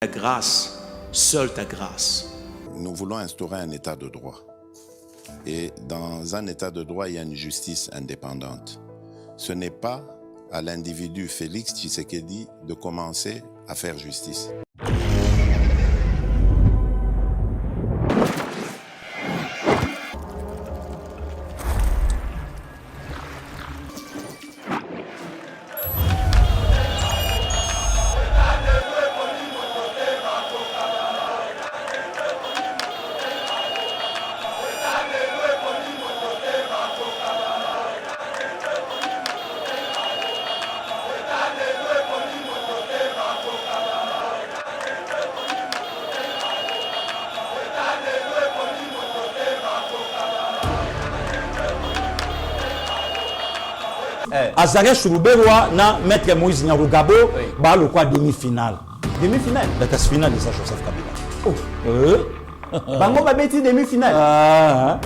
Ta grâce, seule ta grâce. Nous voulons instaurer un état de droit. Et dans un état de droit, il y a une justice indépendante. Ce n'est pas à l'individu Félix Tshisekedi de commencer à faire justice. Azare Chourouberwa na Maître Moïse Nyarugabo ba le quoi demi-finale. Demi-finale. La tasse finale de ça Joseph Kabila. Oh. Bango ba beti demi-finale.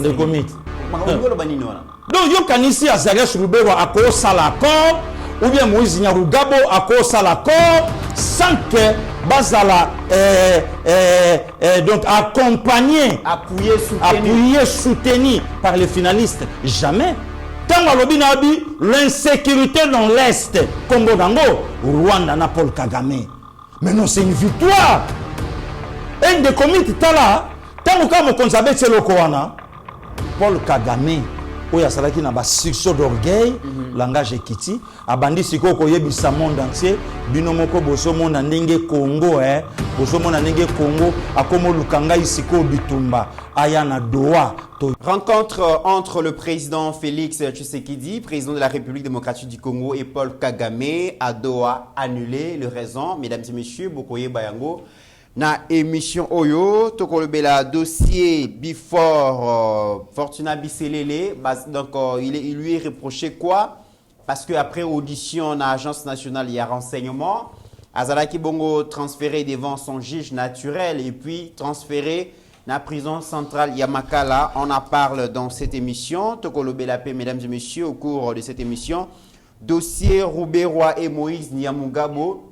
Le comité. Bango lo banini wana. Donc yo kanisi Azare Chourouberwa ako sala accord ou bien Moïse Nyarugabo ako sala accord sans que bazala donc accompagné, appuyé, soutenu par les finalistes. Jamais. Tant l'insécurité dans l'Est, Congo Dango, Rwanda n'a Paul Kagame. Mais non, c'est une victoire. Un des comités là, tant que vous savez c'est le Koana, Paul Kagame. Oya salaki na ba sursaut d'orgueil, langage ekiti, abandi siko koyebisa monde entier, bino moko boso mona ndenge Congo boso mona ndenge Congo akomo lukanga isiko bitumba aya na doa. Rencontre entre le président Félix Tshisekedi, président de la République démocratique du Congo, et Paul Kagame à Doha annulé. Le raison, mesdames et messieurs, Bokoye Bayango. Na émission Oyo, Tokolobela dossier before Fortuna Bisselele, donc il lui est reproché quoi? Parce que après audition na agence nationale il y a renseignement, Azalaki Bongo transféré devant son juge naturel et puis transféré na prison centrale Yamakala. On en parle dans cette émission. Tokolobela paix, mesdames et messieurs, au cours de cette émission, dossier Rouberwa et Moïse Nyamugabo.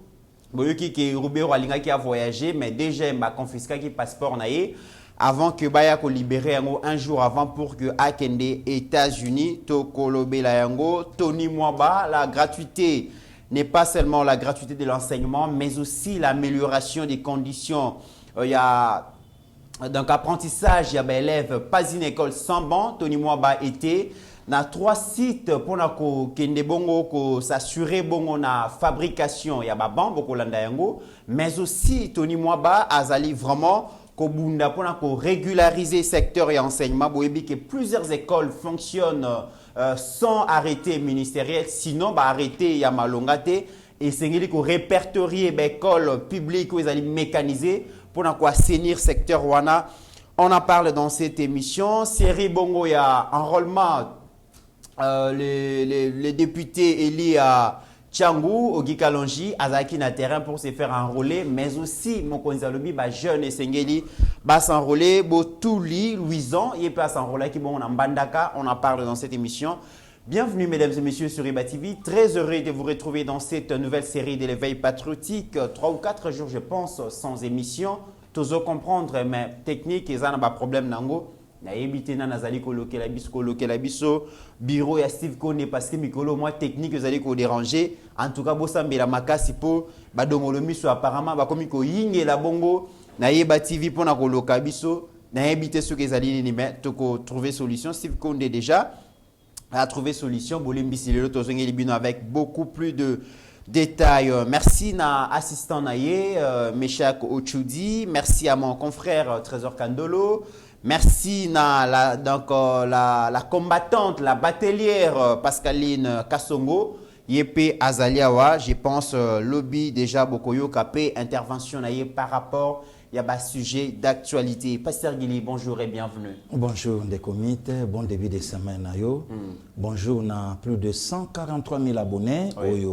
Boyoki que Roubero Alinga qui a voyagé, mais déjà il m'a confisqué qui passeport naïe avant que Bayako libéré un jour avant pour que Akende États-Unis Tokolobe la yango Tony Mwaba. La gratuité n'est pas seulement la gratuité de l'enseignement, mais aussi l'amélioration des conditions. Il y a donc apprentissage, il y a des élèves pas une école sans banc. Tony Mwaba était na 3 sites pour kende bongo ko s'assurer bongo na fabrication ya ba ban boko landa yango, mais aussi Tony Mwaba azali vraiment ko bunda pour régulariser secteur et enseignement. Boyebi que plusieurs écoles fonctionnent sans arrêté ministériel, sinon ba arrêté ya malongate et c'est ko répertorier ba écoles publiques où ils allaient mécaniser pour assainir secteur wana. On en parle dans cette émission. Série bongo ya enrôlement. Les députés élus à Tchangou, Ogi Kalonji, Azaki na terrain pour se faire enrôler, mais aussi mon konzalobi ba jeune et Sengeli ba s'enrôler, Botouli, Louison, il peut s'enrôler qui bon en Bandaka, on en parle dans cette émission. Bienvenue mesdames et messieurs sur Iba TV, très heureux de vous retrouver dans cette nouvelle série de l'éveil patriotique. 3 ou 4 jours je pense sans émission, tous comprendre mais technique ils ont pas problème nango. Na ebité na nazali kolokela biso bureau ya Steve Kone parce que mikolo moi technique ezali ko déranger en tout cas bosambela makasi po badongolo miso apparemment bakomi ko yingela bongo na Yeba TV pona koloka biso na ebité ce que ezali ni mais to ko trouver solution. Steve Kone déjà a trouvé solution bolembi lelo tozongeli bino avec beaucoup plus de détails. Merci na assistant naye Meshak Ochudi, merci à mon confrère Trésor Kandolo. Merci la combattante, la batelière Pascaline Kassongo, Yepe Azaliawa, je pense lobby déjà Bokoyo Kapé, intervention par rapport à un sujet d'actualité. Pasteur Guili, bonjour et bienvenue. Bonjour des comités, bon début de semaine. Bonjour, on a plus de 143 000 abonnés. Oui.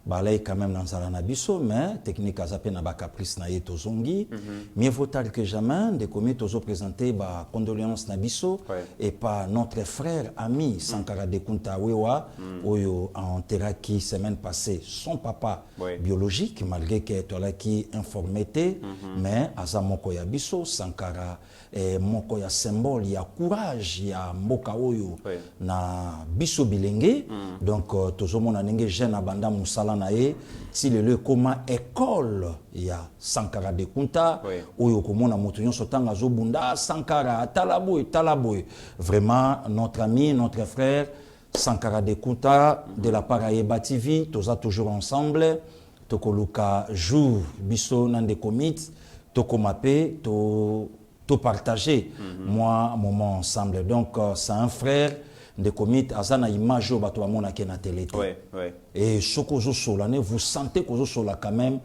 balai quand même dans la nabiso, mais technique à zappé na ba caprice na yeto zongi. Mieux vaut tard que jamais, de commis tozo présenter ba condoléances nabiso et pas notre frère, ami, Sankara Dekunta Wewa, oyo a enterré qui semaine passée son papa biologique, malgré que tu là qui informé, mais aza moko ya biso, Sankara moko ya symbole, ya courage, ya mboka oyo na biso bilenge, donc tozo mona nenge jeune abanda musala nae si le koma école ya Sankara Dekunta oyo komona moto nyonso tanga zo bunda Sankara talaboy vraiment notre ami, notre frère Sankara Dekunta de la part Ayeba TV toza toujours ensemble tokoluka jour biso nande commit tokomape to partager moi moment ensemble donc c'est un frère de commit azana image au bato amona ke na télé et soko zo solane vous sentez que zo sola quand même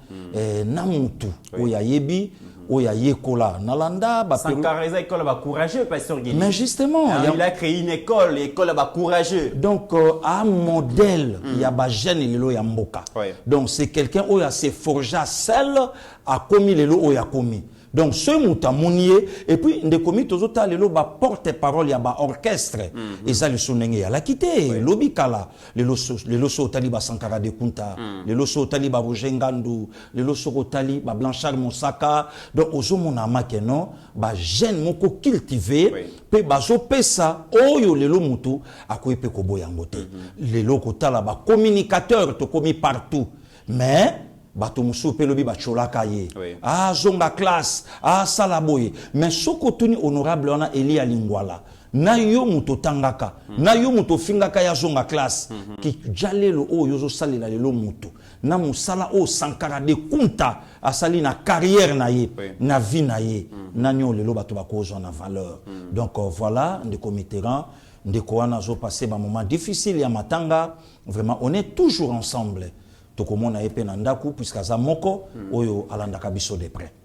na mutu oya yebi oya yekola nalanda ba Sankara école ba courageux pasteur Guéli mais justement il a créé une école ba courageux donc un modèle il y a ba jeune lelo ya mboka donc c'est quelqu'un oya se forger celle a commis lelo oya commis. Donc, ce mouta mounier, et puis, des commis, tous les ba porte-parole, il y a ba orchestre, et ça, le sonenge, il y a la quitté, l'obikala, les loso taliba Sankara Dekunta, les loso taliba Rojengandu, les loso taliba Blanchard Moussaka, donc, aux hommes, on a marqué, non, ba jeune, moko cultivé, pe bazo pesa, oyo, les lo moutou, à quoi pe kobo yangote. Les loko talaba communicateur, to commis partout, mais, bato musu pelobi bacholaka ye ah zonga classe ah salaboye mais soko tuni honorable wana Eli Alingwala na yo muto tangaka na yo muto fingaka ya zonga classe ki jalelo o yozo salela lelo muto na musala o Sankara Dekunta asali na carrière na ye na vie na ye na nyo lelo bato bakozo na valeur donc voilà de committerant de koana zo passer ba moment difficile ya matanga vraiment on est toujours ensemble.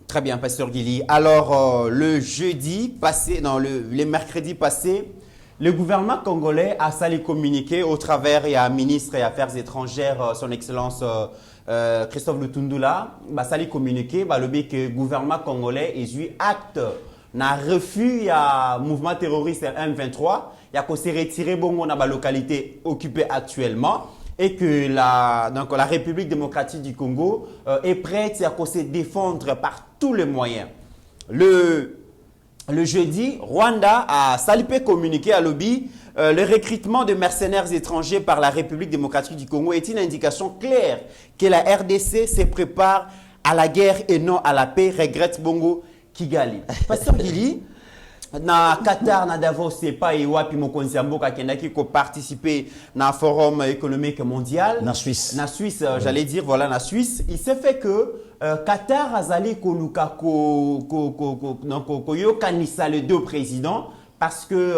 Très bien, pasteur Guéli. Alors, le jeudi passé, non, le mercredi passé, le gouvernement congolais a sali communiqué au travers et à ministre des Affaires étrangères, son excellence Christophe Lutundula, a sali communiqué, le gouvernement congolais a eu acte na refus à mouvement terroriste M23, il a s'est retiré bongo na ba localité occupée actuellement. Et que la République démocratique du Congo est prête à se défendre par tous les moyens. Le jeudi, Rwanda a salipé communiqué à l'OBI le recrutement de mercenaires étrangers par la République démocratique du Congo est une indication claire que la RDC se prépare à la guerre et non à la paix, regrette Bongo Kigali. Pasteur Guili, na Qatar, na Davos, c'est pas Iwapi Mokonzi Mboka qui ko participer na forum économique mondial. Na Suisse. Na Suisse, j'allais dire, voilà, na Suisse. Il s'est fait que Qatar a zali koluka yo kanisa les deux présidents parce que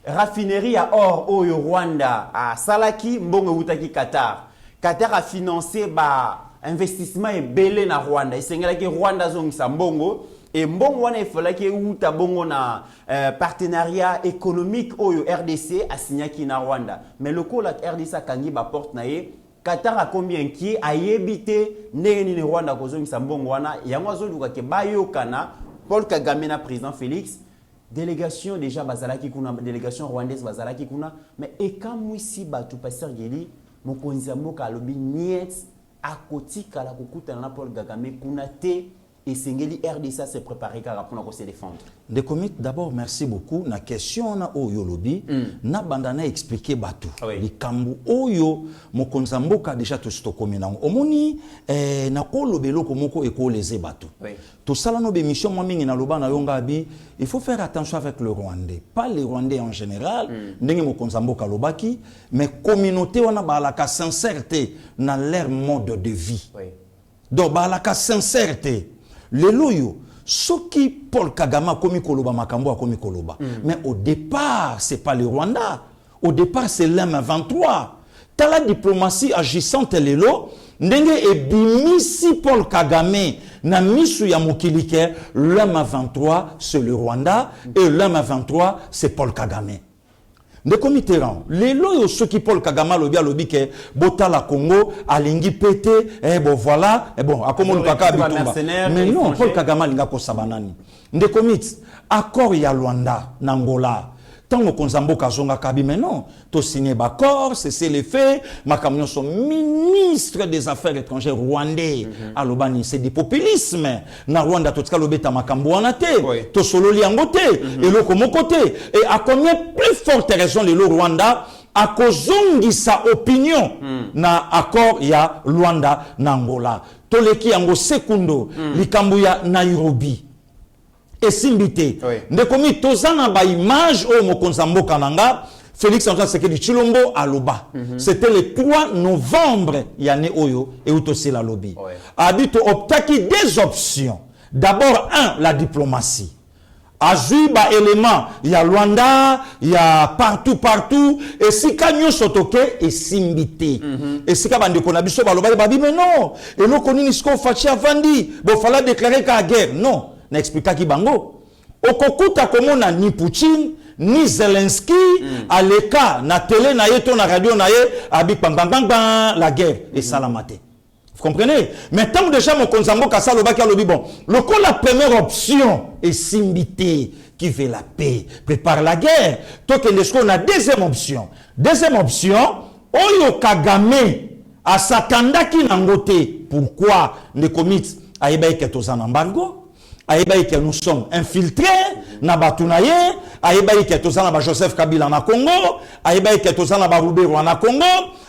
raffinerie à or au Rwanda à Salaki mbongo utaki Qatar. Qatar a financé ba investissement et belé na Rwanda. Il s'engala que Rwanda zongisa mbongo. Et mbongo wana il que uta bongo na partenariat économique au RDC a signé qui na Rwanda. Mais le coup la RDC a kangi ba porte na ye Qatar a combien qui a yébité ndenge ni Rwanda kozongisa mbongo wana yango azoluka ke bayo kana Paul Kagame na président Félix délégation déjà bazalaki kuna délégation rwandaise bazalaki kuna mais ekamwisi batu pasteur Guéli mokonzi mboka alobi niet akotika la kokuta na Paul Kagame kuna te. Et Sengeli RDC s'est préparé pour se défendre. De commit d'abord merci beaucoup na question na oyo lobi na bandana expliquer batu li kambu oyo mokonza mboka déjà to stokomi na omoni na ko lobelo ko moko e ko leze batu to sala no be mission mo mingi na loba na yonga bi il faut faire attention avec le Rwandais pas les Rwandais en général ndenge mokonza mboka lobaki mais communauté wana balaka sincérité na leur mode de vie donc balaka sincérité le loyo, ce qui Paul Kagame a commis Koloba, Makambo a commis Koloba. Mais au départ, ce n'est pas le Rwanda. Au départ, c'est l'M23. T'as la diplomatie agissante lelo, ndenge e bimisi Paul Kagame na misu ya mokilike, l'M23 c'est le Rwanda et l'M23 c'est Paul Kagame. ndeko Mitterrand lelo yo soki Paul Kagame lobi ke botala Congo alingi pété bon voilà bon akomo kaka bitumba mais non Paul Kagame linga ko sabanani ndeko Mit accord ya Luanda na Angola tango konzamboka zonga kabi mais non to signé d'accord c'est les faits makamyo son ministre des affaires étrangères rwandais alobani c'est du populisme na Rwanda to tika lobeta makambo wana te to solo liango te et loko moko te et à combien plus forte raison le Rwanda a kozongi sa opinion na accord ya Luanda na Angola to leki yango sekundo likambo ya Nairobi et simbité ndekomi tozana ba image o mokonzambo kananga Félix Antoine Tshisekedi Tshilombo aloba c'était le 3 novembre yane oyo et utosi la lobby habito optaki des options d'abord la diplomatie azui ba élément ya Luanda ya partout et si kanyo sotoke et simbité et si ka bande ko na biso baloba babi mais non et lo konini sko fachi avandi bo fala déclarer ka guerre non na expliquer ki bango okokuta komona ni Poutine ni Zelensky aleka na télé na yeto na radio na ye abi bang la guerre et salamate. Vous comprenez? Mais tant déjà mon konzambo kasa lobaki alobi bon la première option est simbité qui veut la paix prépare la guerre donc on a deuxième option oyo Kagame a satandaki nangote pourquoi ne commit aïbaï ketozan embargo aïbaï que nous sommes infiltrés na batunaye aïbaï ketozan na Joseph Kabila na Congo aïbaï ketozan na Rubero na Congo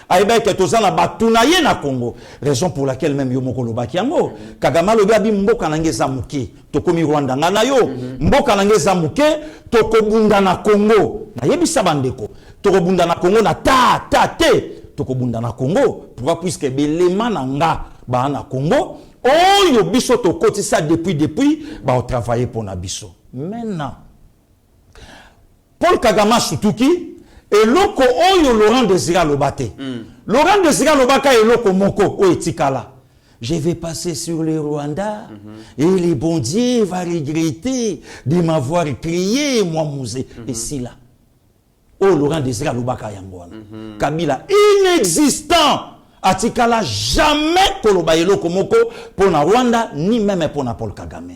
aïbaï ketozan na batunaye na Congo raison pour laquelle même yomoko lobaki yango Kagame lobi abi mboka nangeza muke tokomi Rwanda ngana yo mboka nangeza muke tokobunda na Congo na yebisa bandeko tokobunda na Congo na te tokobunda na Congo pourquoi puisque belema nanga ba na Congo oyo biso to kotisa depuis ba on travailler pour na biso maintenant Paul Kagame sutuki et loko oyo Laurent Désiré Lobate Laurent Désiré Lobaka et loko moko o etikala je vais passer sur le Rwanda et les bon Dieu va regretter de m'avoir crié moi musée et si là oh Laurent Désiré Lobaka yangwana Kabila inexistant atikala jamais kolobayelo komoko pour na Rwanda ni même pour na Paul Kagame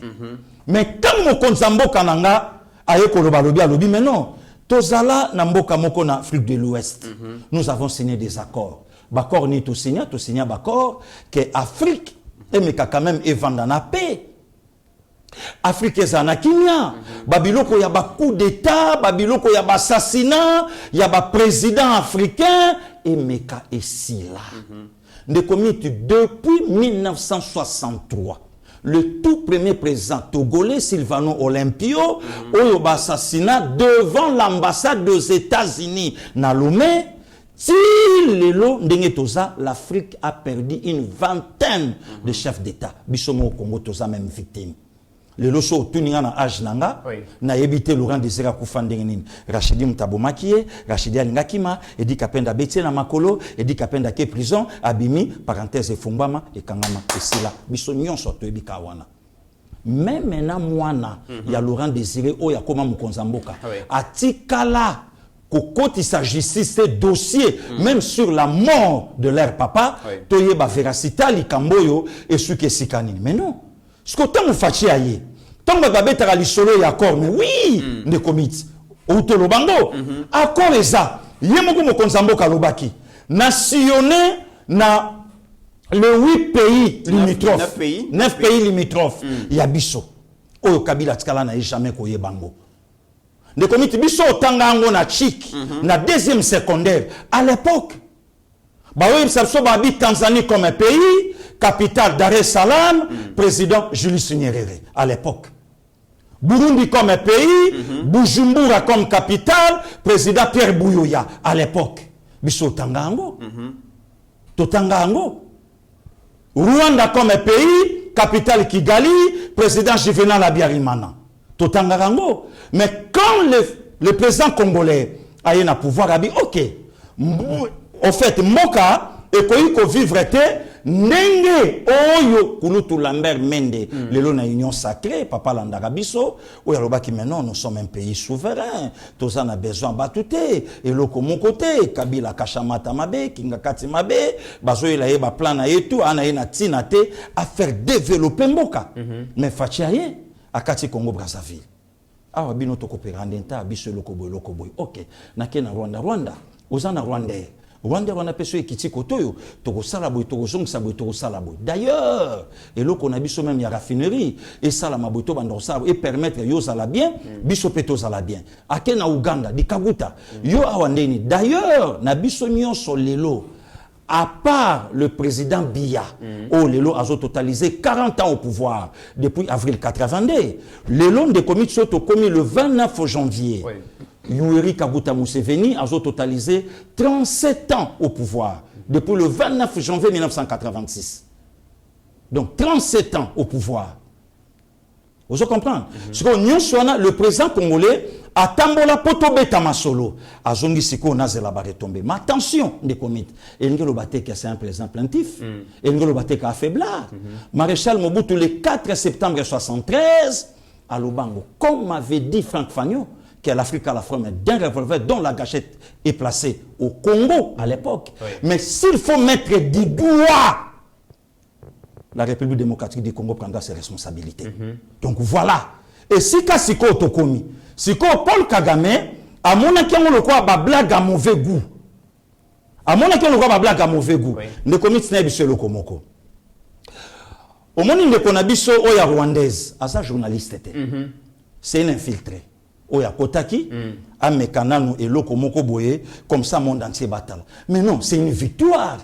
mais quand mon konzambo kananga aye kolobalobi alobi mais non tozala na mboka moko na Afrique de l'Ouest nous avons signé des accords bakor ni to signé bakor que Afrique et mais quand même evanda na paix Afrique ezana kinya babiloko ya ba coup d'état babiloko ya ba assassinat ya ba président africain et meka esila depuis 1963 le tout premier président togolais Silvano Olympio oyo ba assassinat devant l'ambassade des États-Unis na Lomé. Si l'Afrique a perdu une vingtaine de chefs d'État bisomo au Congo toza même victime. Le loso tuninga na âge nanga na ebité Laurent Désiré Kufandengeni Rachidi Mtabomakie Rachidi Alingakima edi kapenda betie na makolo edi kapenda ke prison abimi parenthèse efumbama e kangama esila biso nyonso to ebika wana même na mwana ya Laurent Désiré o ya koma mukonzamboka atikala kokoti sa justice dossier même sur la mort de leur papa toyeba véracité likamboyo et suke sikanini mais non ce que tant fachi aye tant babeta ali solo ya accord mais oui ne commit outolo bango accord eza yemoko mokonzamboka lobaki nationné na les 8 pays limitrophes 9 pays limitrophes ya biso oyo Kabila tikala na jamais koye bango ne commit biso tangango na chik na deuxième secondaire à l'époque ba oui ça so ba Tanzanie comme un pays capitale Dar es Salaam, président Julius Nyerere à l'époque. Burundi comme un pays, Bujumbura comme capitale, président Pierre Buyoya à l'époque. Biso Tangango. Totangango. Rwanda comme un pays, capitale Kigali, président Juvenal Habyarimana. Totangango. Mais quand le président congolais a eu un pouvoir, a dit ok. En fait, Moka et Koiko vivre était ndenge oyo kulutu Lambert Mende lelo na union sacrée papa landaka biso oyo alobaki maintenant nous sommes un pays souverain tout ça a besoin batute eloko moko te Kabila kashamata mabe kinga kati mabe bazo ela yeba plan na yetu ana ye na tina te à faire développer mboka mais fatia ye akati Congo Brazzaville awa bino to coopérande nta biso loko boy OK na ke na Rwanda ozana Rwanda wana peso ekiti kotoyo toko sala boy toko zongisa boy toko sala boy d'ailleurs eloko na biso même ya raffinerie et sala maboto bando sala et permettre yo sala bien biso peto sala bien ake na Uganda di Kaguta yo awandeni d'ailleurs na biso nyonso lelo à part le président Biya, Lelo a totalisé 40 ans au pouvoir depuis avril 82. Lelo de commis sont commis le 29 janvier. Yoweri Kaguta Museveni a totalisé 37 ans au pouvoir depuis le 29 janvier 1986. Donc 37 ans au pouvoir. Vous comprenez? Le président congolais a tambola poto beta masolo. A zongi siko na zela ba retomber. Mais attention, des comités. Et ngelo bateka c'est un président plaintif. Et ngelo bateka affaiblar. Maréchal Mobutu le 4 septembre 1973 à Lubango, comme avait dit Franck Fagnon, que l'Afrique a la forme d'un revolver dont la gâchette est placée au Congo à l'époque. Mais s'il faut mettre du doigt, la République démocratique du Congo prendra ses responsabilités. Donc voilà. Et si Kasiko Tokomi, Siko Paul Kagame, à mon avis, on le croit ba blague à mauvais goût. À mon avis, on le croit ba blague à mauvais goût. Ne commis ce n'est pas le Komoko. Au moment où on a biso oya rwandaise, à sa journaliste était. C'est un infiltré. Oya Kotaki, à Mekananu et le Komoko Boye, comme ça monde entier bataille. Mais non, c'est une victoire.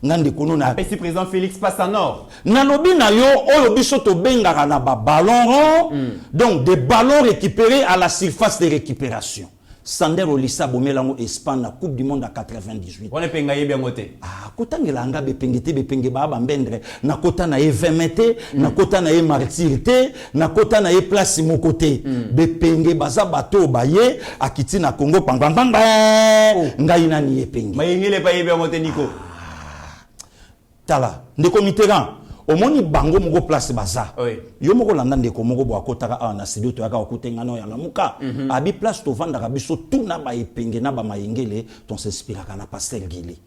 Et si président Félix passe en or. Nalobi na yo oyo biso to bengaka na ba ballon rond, donc des ballons récupérés à la surface de récupération. Sander Olissa bomelango Espagne na Coupe du monde à 98. On est pengaye bien côté. Ah, kotangela nga bepengete bepenge ba bambendre na kota na e 20 mètres, na kota na e martirité, na kota na e place mon côté. Bepenge baza bato baye akiti na Congo pangpangpang ngai nani epenge. Mayengele pa ye bien côté Nico. Tala, ndeko Mitterrand, au moni bango moko place baza. Yo moko landa ndeko moko bo akotaka a na studio to yaka okutenga no ya lamuka. Abi place to vanda biso tout na ba epenge na ba mayengele ton s'inspiraka na Pasteur Gili.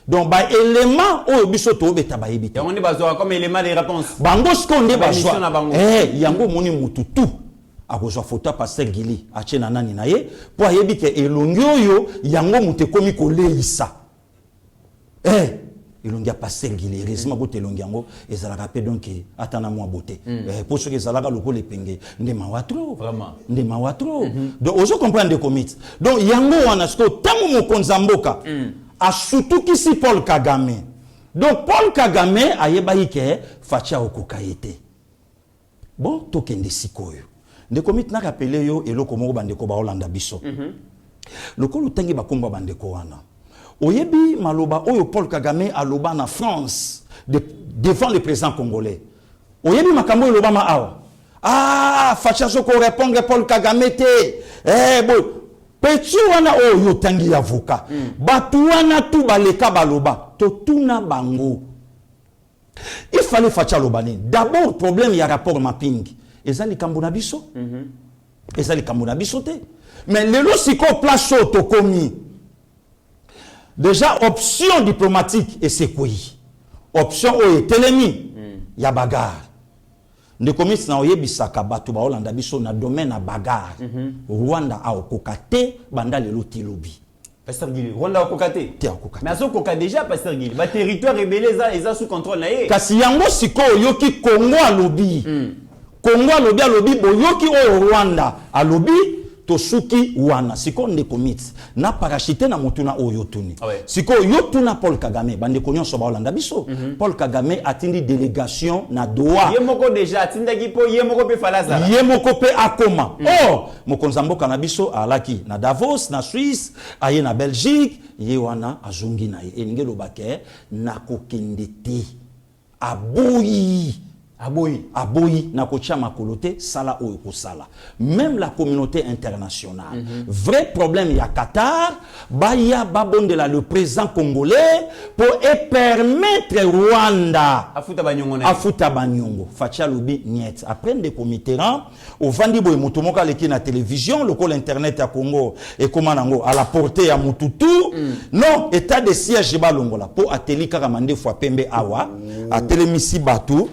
Donc ba élément o biso to beta ba yebite. On est bazo comme élément de réponse. Bango skonde bazo. Yango moni mututu. Akozwa photo Pasteur Gili achena nani na ye po ayebike elongyo yo yango mute komi koleisa. Il y a passé Gili, heureusement que tu et ça l'a rappelé donc attends moi beauté. Pour ceux qui ça l'a le pengé, ne mawatro. Vraiment. Ne mawatro. Donc on comprend des comités. Donc yango wanasko tamu mo konzamboka. A surtout qui si Paul Kagame. Donc Paul Kagame a yebaike facha okokayete. Bon tokende sikoyo. De comités na rappelé yo et lo komo bandeko ba Hollanda biso. Le kolo tangi ba komba bandeko wana. Oyebi maloba oyo Paul Kagame aloba na France devant le président congolais. Oyebi makambo aloba ma awa. Ah, facha soko répondre Paul Kagame te. Bon, petit wana oyo tangi avocat. Batu wana tu baleka baloba. Totuna bango. Il fallait facha lobani. D'abord problème ya rapport mapping. Ezali kambuna biso. Ezali kambuna biso te. Mais lelo siko place to komi. Déjà, option diplomatique, et c'est quoi? Option où est telemi, ya bagarre. Ne commis na oye bisaka batu ba Hollanda biso na domaine na bagarre. Rwanda a okokate banda lelo tilobi. Pasteur Gili, Rwanda a okokate. Te okokate. Mais aso koka déjà Pasteur Gili, ba territoire rebelle eza sous contrôle na ye. Kasi yango siko yoki Congo alobi. Congo alobi boyoki o Rwanda alobi. Tosuki wana siko ndeko mit na parachute na motuna oyotuni siko yotuna Paul Kagame bande konyo so ba Hollanda biso Paul Kagame atindi délégation na Doha yemoko déjà atindaki po yemoko pe falaza yemoko pe akoma mokonzamboka na biso alaki na Davos na Suisse aye na Belgique ye wana azungi na ye elinge lobake na kokende te aboyi aboyi na kotia makolote sala oyo kosala. Même la communauté internationale. Vrai problème il y a Qatar, baya babondela le président congolais pour permettre Rwanda afuta banyongo. Fatia lobi niet. Après des comitéran au vandi boy motomoka leki na télévision, le col internet à Congo et comment nango à la portée à Mututu. Non, état de siège balongola pour ateli karamande fois pembe awa, atelemisi batu.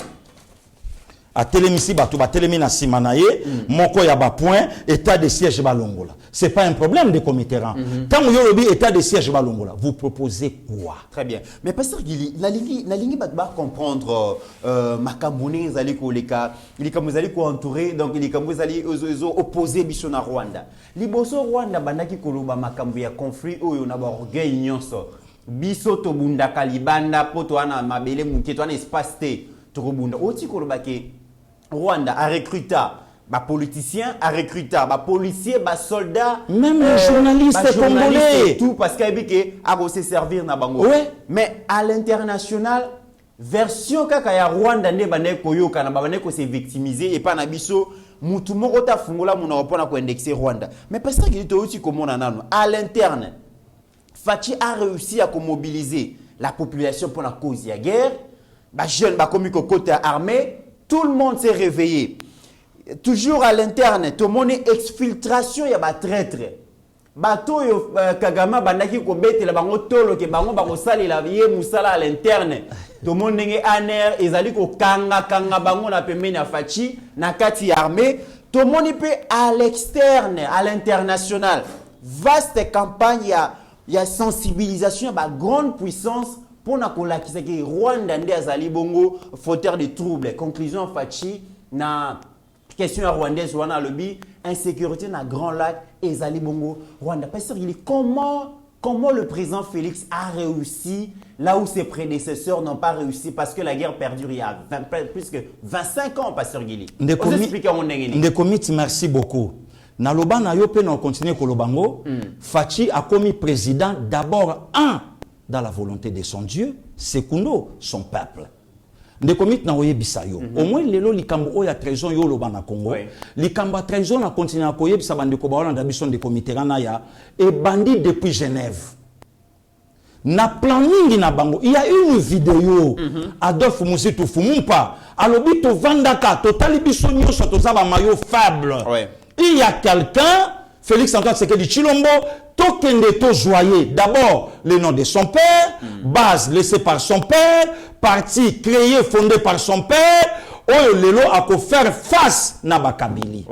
A télémisi bato ba télémina simanaye moko ya ba point état de siège balongola. C'est pas un problème de comitéran. Tant que yolobi état de siège balongola, vous proposez quoi? Très bien. Mais pasteur Gili, la ligne va comprendre makambone zali ko leka, il comme zali ko entouré donc il comme zali opposé biso na Rwanda. Liboso Rwanda bandaki koloba makambo ya conflit oyo na ba orgueil nyonso. Biso to bunda kalibanda poto ana mabele muke to ana espace te to bunda. Oti koloba ke Rwanda a recruté des politiciens, a recruté des policiers, des soldats, même les journalistes congolais, tout parce qu'il a se servir na bango. Oui. Mais à l'international, version kaka ya Rwanda ne bane koyoka na bane ko se victimiser et pas na biso mutu moko ta fungola muna opona ko indexer Rwanda. Mais parce qu'il est aussi comme on a à l'interne, Fachi a réussi à mobiliser la population pour la cause de la guerre. Ba jeune ba komi ko côté armée. Tout le monde s'est réveillé. Toujours à l'interne, tout le monde est exfiltration, il y a des traîtres. Bato yo Kagama bandaki ko bete la bango tolo ke bango ba ko sali la vie musala à l'interne. Tout le monde est aner ezali ko kanga bango na pembeni ya Fachi na kati armée. Tout le monde peut à l'externe, à l'international. Vaste campagne, il y a sensibilisation, il y a grande puissance. Pour na kolakisa ke Rwanda nde azali bongo fauteur de troubles. Conclusion Fachi na question rwandaise wana lobby insécurité na Grand Lac et azali bongo Rwanda. Pasteur il est comment le président Félix a réussi là où ses prédécesseurs n'ont pas réussi parce que la guerre perdure il y a plus que 25 ans Pasteur Gili. Ndekomit merci beaucoup. Na loba na yo pe na continuer ko lobango Fachi a commis président d'abord dans la volonté de son Dieu, secundo son peuple. De komit na oye bisayo. Au moins lelo likambo oya trahison yo loba na Congo. Likambo trahison na continue na koye bisa bande ko ba na bison de comité na ya et bandit depuis Genève. Na planning na bango, il y a une vidéo Adolphe Muzitu Fumumpa alobi to vandaka totali biso nyoso to za ba mayo faible. Il y a quelqu'un Félix Antoine Tshisekedi Tshilombo, tokende to joyer. D'abord, le nom de son père, base laissée par son père, parti créé, fondé par son père, oyo lelo ako faire face na bakabili.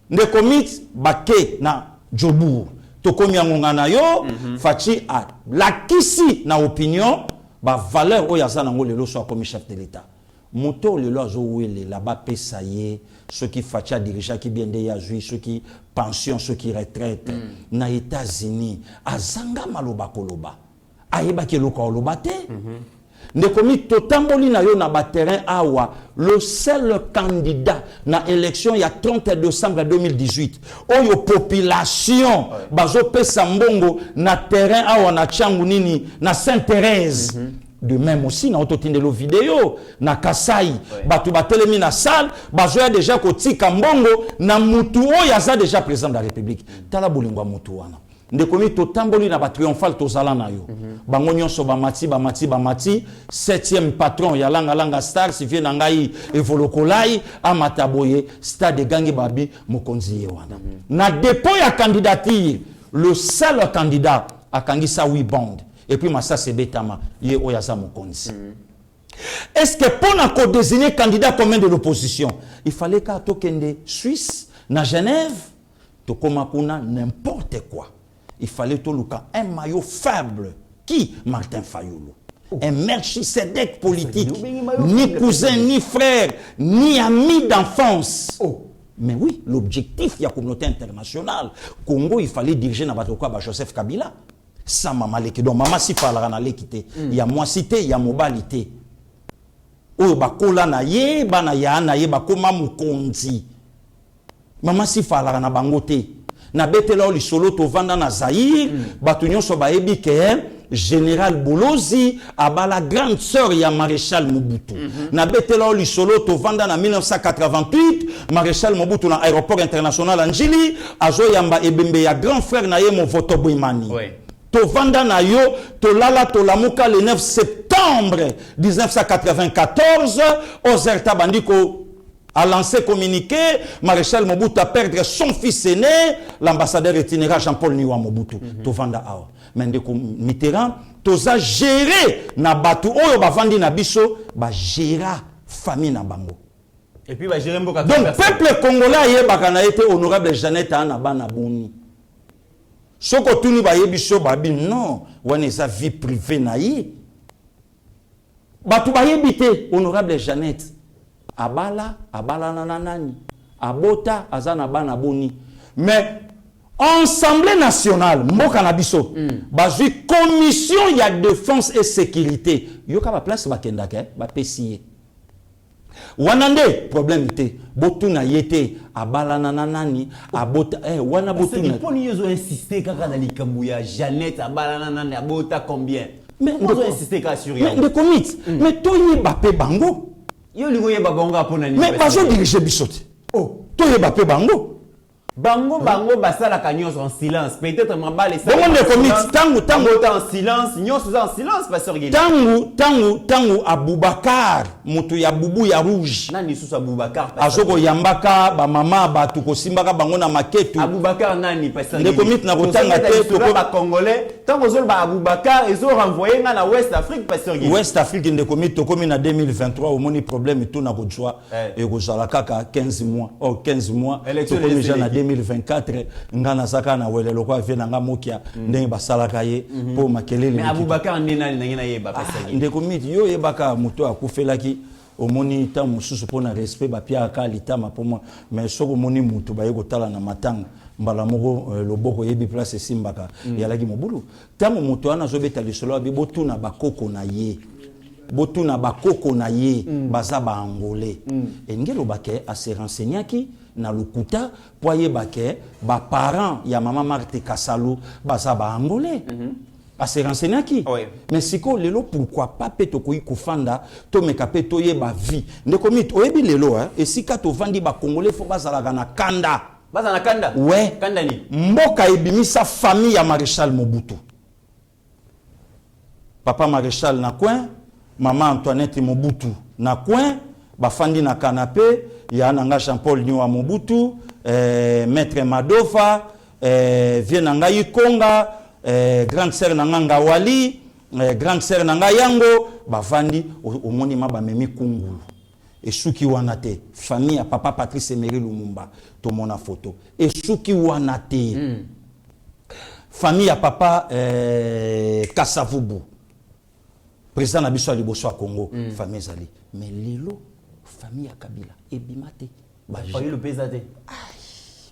Ne komit bake na Djobour. Tokomi angonga na yo, Fachi a lakisi na opinion, ba valeur oyo aza nango lelo so comme chef de l'État. Moto lelo azo wele là-bas pesaye, ceux qui Facha dirigea qui bien de Yazui, ceux qui pension, ceux qui retraite na États-Unis, azanga maloba koloba. Ayeba ke loka oloba te. Ndekomi totamboli na yo na ba terrain awa, le seul candidat na élection il y a 30 décembre 2018. Oyo population bazo pesa mbongo na terrain awa na Tchangu nini na Sainte-Thérèse. De même aussi, na ototindelo vidéo, na Kasai, batu batelemi na salle, bazoya déjà kotika mbongo, na mutu yaza déjà président de la République. Tala bolingwa mutu wana. Ndekomi totamboli na ba triomphal tozala na yo. Bango nyonso bamati, 7e patron ya langa star, si vient ngai evolokolai, amataboye, stade gangi babi, mokonzi ye wana. Na dépôt ya candidature, le seul candidat a kangisa 8 bandes. Et puis, Massa Sebetama, il est Oyaza Mokonzi. Est-ce que pour nous désigner candidat commun de l'opposition, il fallait qu'à Tokende Suisse, na Genève, Tokomakuna n'importe quoi. Il fallait tout un maillot faible. Qui? Martin Fayulu. Un Melchisedec politique. Ni cousin, ni frère, ni ami d'enfance. Mais oui, l'objectif de la communauté internationale, Congo, il fallait diriger Nabatokwa Joseph Kabila. Ça m'a léqué. Donc, maman si fala na l'équité. Il y a moi cité, il y a mobilité. Oh, ba kola na ye, ba na ya na ye, ba koma mukonzi. Maman si fala na bangote. Na bete là li solo to vanda na Zaïre, ba tunyo so ba ebi ke général Bolozi abala grande sœur ya maréchal Mobutu. Na betela lisolo to vanda na 1988 maréchal Mobutu na aéroport international Anjili azo yamba ebembe ya grand frère na ye mo voto Boimani. To vanda na yo to lala to lamuka le 9 septembre 1994 Ozerta Bandiko a lancé communiqué, maréchal Mobutu a perdu son fils aîné, l'ambassadeur itinérant Jean-Paul Niwa Mobutu. To vanda awa. Mais de Mitterrand, toza géré na batu oyo bavandi na biso, ba géra famille na bango. Et puis ba gérer mboka. Donc peuple congolais yebaka na été honorable Jeannette na bana boni. Soko tuni ba yebiso babi non, wana sa vie privée na yi. Batu ba yebite honorable Jeannette. Abala nanani. Abota azana bana boni. Mais Assemblée nationale, mboka na biso, bazui commission ya défense et sécurité. Yoka ba place ba kendake, ba pesiye. Wanande problème té, botu na yete, abala nanani, abota wana botu na. Pour nous insister kaka na likambu ya Jeannette abala nanani abota combien? Mais on doit insister kaka sur ya. Mais de commit, mais toyi bape bango. Yo lingo yeba bonga pona ni. Mais bazo diriger bisote. Oh, toyi bape bango. Bango basala kanyos en silence. Peut-être mabale ça. Bon de commit tangu en silence, nyos en silence pasteur Guy. Tangu Aboubakar, mutu ya bubu ya rouge. Nani sous Aboubakar? Azoko yambaka ba mama ba tukosimbaka bango na maketu. Aboubakar nani pasteur Guy? De commit na kotanga te to ba congolais. Tango zol ba Aboubakar ils ont renvoyé na West Afrique pasteur Guy. West Afrique de commit to komi na 2023 au moni problème tout na kojwa et kozala kaka 15 mois. Oh 15 mois. Élection na 2024 ngana saka na welelo kwa vient nga mokia ndenge basalaka ye po makelele. Mais Aboubakar ndena na yeba pasteur Guy. De commit yo yebaka muto akufelaki omoni ta mususu pona respect ba pia ka litama pour moi mais soko moni mutu ba yeko tala na matanga mbala moko loboko yebi place simbaka yalaki mobulu tango mutu ana zobeta lisolo abi botuna bakoko na ye botuna bakoko na ye baza ba angolais engelo bake a se renseignaki na lukuta po yebake ba parents ya mama Marthe Kasalu baza ba angolais à se renseigner qui mais siko lelo pourquoi pas peto ko ikufanda to mekape to yeba vie ndeko mit oyebi lelo et sika to vandi ba congolais fo bazalaka na kanda ouais kanda ni mboka ebimisa famille ya maréchal Mobutu papa maréchal na coin maman Antoinette Mobutu na coin ba fandi na canapé ya nanga Jean-Paul Niwa Mobutu maître Madofa vienanga Ikonga grande sœur nanga Wali grande sœur nanga Yango bavandi au monima ba memi kungulu et suki wanate famille à papa Patrice Emery Lumumba to mona photo et suki wanate famille à papa Kasavubu président na biso liboso Congo famille zali mais lelo famille à Kabila et bimate ba le pesate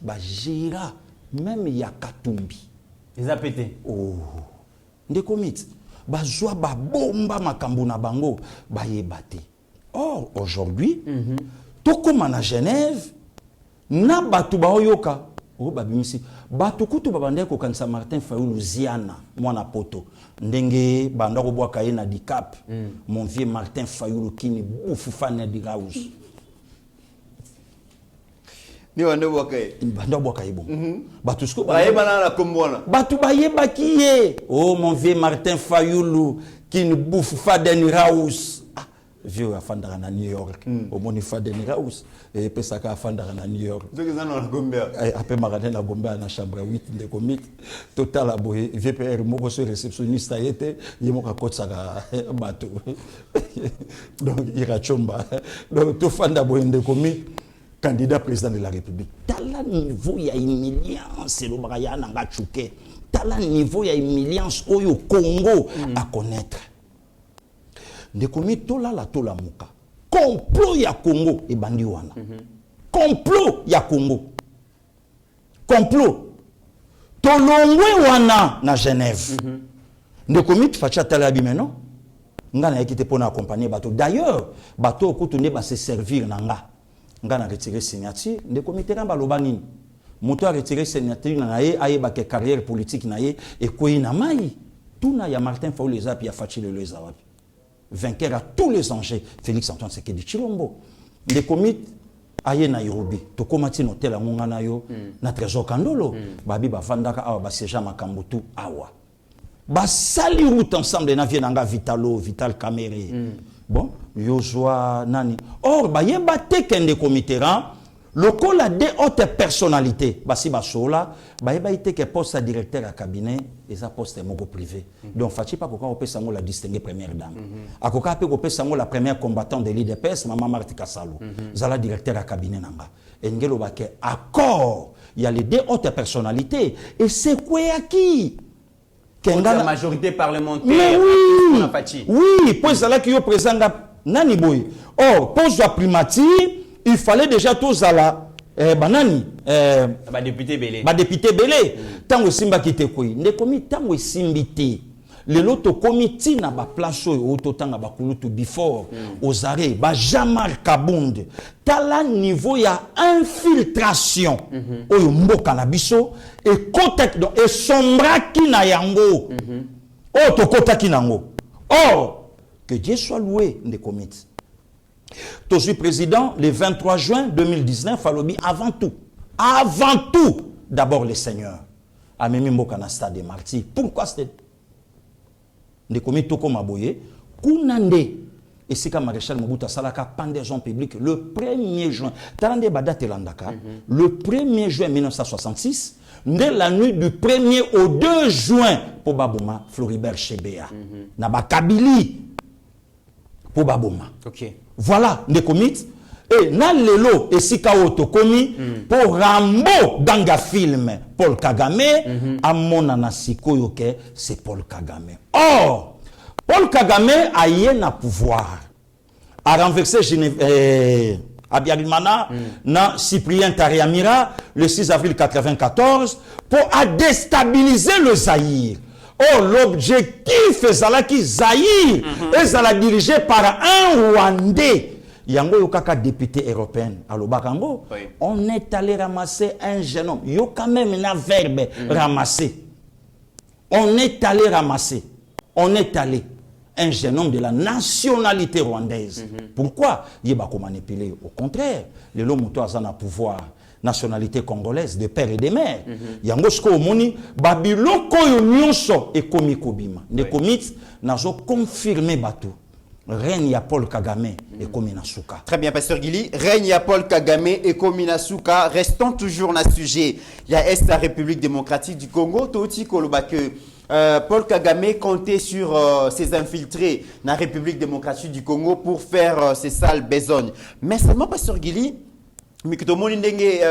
ba gira même ya Katumbi. Ils ont pété. Oh. Ndeko mit. Bazwa ba bomba makambo na bango ba yebate. Or aujourd'hui, to comme na Genève, na batu ba oyoka. Oh babimisi. Batu kutu babande ko kanisa Martin Fayulu Ziana, mwana poto. Ndenge banda ko bwa kaye na dicap. Mon vieux Martin Fayulu kini boufu fane di house. Ni wande bokaye banda bokaye bon batu sko bayeba na kombona batu bayeba kiye oh mon vieux Martin Fayulu qui ne bouffe Faden House vieux afandaka na New York au moni Faden House et pesaka afandaka na New York zoki zana na Gombe ape magane na Gombe na chambre 8 de commit total aboye VPR moko so réceptionniste ayete yemoka kotsaka bato donc irachomba donc to fanda boye de commit candidat président de la République. Tala niveau ya humiliance le bagaya nanga chuke. Tala niveau ya humiliance oyo Congo à connaître. De komi tola la tola muka. Complot ya Congo e bandi wana. Complot ya Congo. Complot. Tolongwe wana na Genève. De komi facha tala bi maintenant. Ngana ekite pona accompagner bateau. D'ailleurs, bateau okutunde ba se servir nanga. Ngana retiré signature de comité kamba lobanini moto a retiré signature na ye ayeba ke carrière politique na ye e koyi na mai Tout n'a ya Martin Fayulu les api, ya Fatile les api. Vainqueur à tous les enjeux, Félix Antoine Tshisekedi Tshilombo. Les comités aye Nairobi, to komati no tela ngana yo na Trésor Kandolo, babi ba vandaka awa ba seja makambutu awa. Ba sali route ensemble na vienanga Vitalo, Vital Kamere. Bon, Yozwa nani. Or ba yeba te kende comité ran le col a des hautes personnalités. Basi basola, ba yeba ite ke poste directeur à cabinet et ça poste moko privé. Donc fachi pas koka opesa ngo la distinguée première dame. Akoka pe kopesa ngo la première combattante de l'IDPS Maman Marthe Kasalo. Zala directeur à cabinet nanga. Et ngelo ba ke accord, il y a les deux hautes personnalités et c'est quoi qui la majorité parlementaire. Mais oui, oui, pour ça qui est présent nani boy. Or, pour la primature, il fallait déjà tous à la banani député Belé. Député Belé. Tant que simba qui te koi, ne komi tant que simbité. Le loto comité na ba place au totanga ba kulutu before aux arrêts ba Jamar Kabund. Tala niveau ya infiltration oyo mboka na biso et contact et sombraki na yango. Oh to kotaki nango. Or que Dieu soit loué des comités. Je suis président le 23 juin 2019 à Lobi avant tout, d'abord le Seigneur. A même mboka na stade des martyrs. Pourquoi c'était des comités comme Aboye, Kunande, et c'est comme Maréchal Mobutu Salaka, pendaison publique, le 1er juin, Tarande Badate Landaka, le 1er juin 1966, dès la nuit du 1er au 2 juin, pour Babouma, Floribert Chebea, Naba Kabili, pour Babouma. Ok. Voilà, des comités. Et na lelo et sikao tokomi pour Rambo danga film Paul Kagame à mon anasiko yoke c'est Paul Kagame. Or Paul Kagame a eu un pouvoir à renverser Abiyarimana na Cyprien Tariamira le 6 avril 1994 pour déstabiliser le Zaïre. Or l'objectif est que Zaïre est dirigé par un Rwandais. Yango yokaka député européen à l'Obakango, on est allé ramasser un jeune homme. Yoka même un verbe ramasser. On est allé ramasser. On est allé un jeune homme de la nationalité rwandaise. Pourquoi? Il va manipuler. Au contraire, les lomuto azana pouvoir nationalité congolaise de père et de mère. Yango sko omoni babiloko yo nyonso e komi kobima. Ne komit nazo confirmer bateau. Règne à Paul Kagame et Kominasuka. Très bien, Pasteur Guili. Règne à Paul Kagame et Kominasuka. Restons toujours dans le sujet. Il y a la République démocratique du Congo. Toti Koloba que Paul Kagame comptait sur ses infiltrés dans la République démocratique du Congo pour faire ses sales besognes. Mais seulement, Pasteur Guili, mais que tout le monde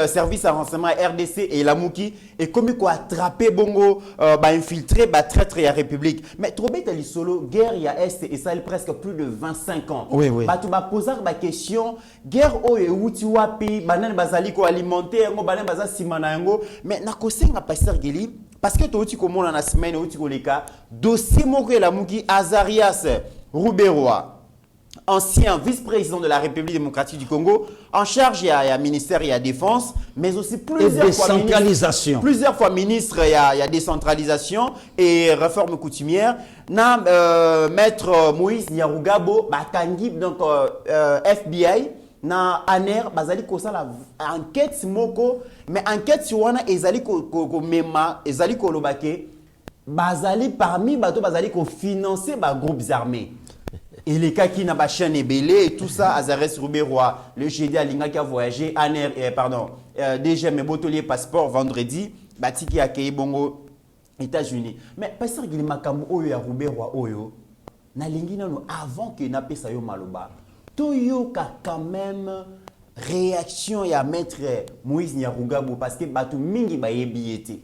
service à renseignement RDC et la Mouki et comme quoi attraper bongo infiltré traître la République mais trop bête ali solo guerre ya est et ça il presque plus de 25 ans. Oui oui. Tu vas poser la question guerre o e uti wapi banan bazali ko alimenter ngo banan baza simana ngo mais na kosenga Pasteur Guili parce que tu comme on na semaine uti ko leka dossier moko la Mouki Azarias Rouberoa, ancien vice-président de la République démocratique du Congo, en charge il y a ministère et la défense, mais aussi plusieurs fois ministre il y a décentralisation et réforme coutumière. Na maître Moïse Nyarugabo bakangi donc FBI na ANER bazali ko sala enquête moko mais enquête si wana ezali ko mema ezali ko lobake bazali parmi bato bazali ko financer ba groupes armés. Et les cas qui n'ont pas chaîne belé et tout ça, Azares Rouberoa, le GD Alinga qui a voyagé, DG Mebotolier passeport vendredi, Bati qui a accueilli Bongo, États-Unis. Mais Pasteur Guili Makambo Oyo ya Rouberoa Oyo, na lingi nano avant que na pesa yo maloba, Toyo ka quand même réaction ya maître Moïse Nyarugabo parce que Batu mingi ba yebiete.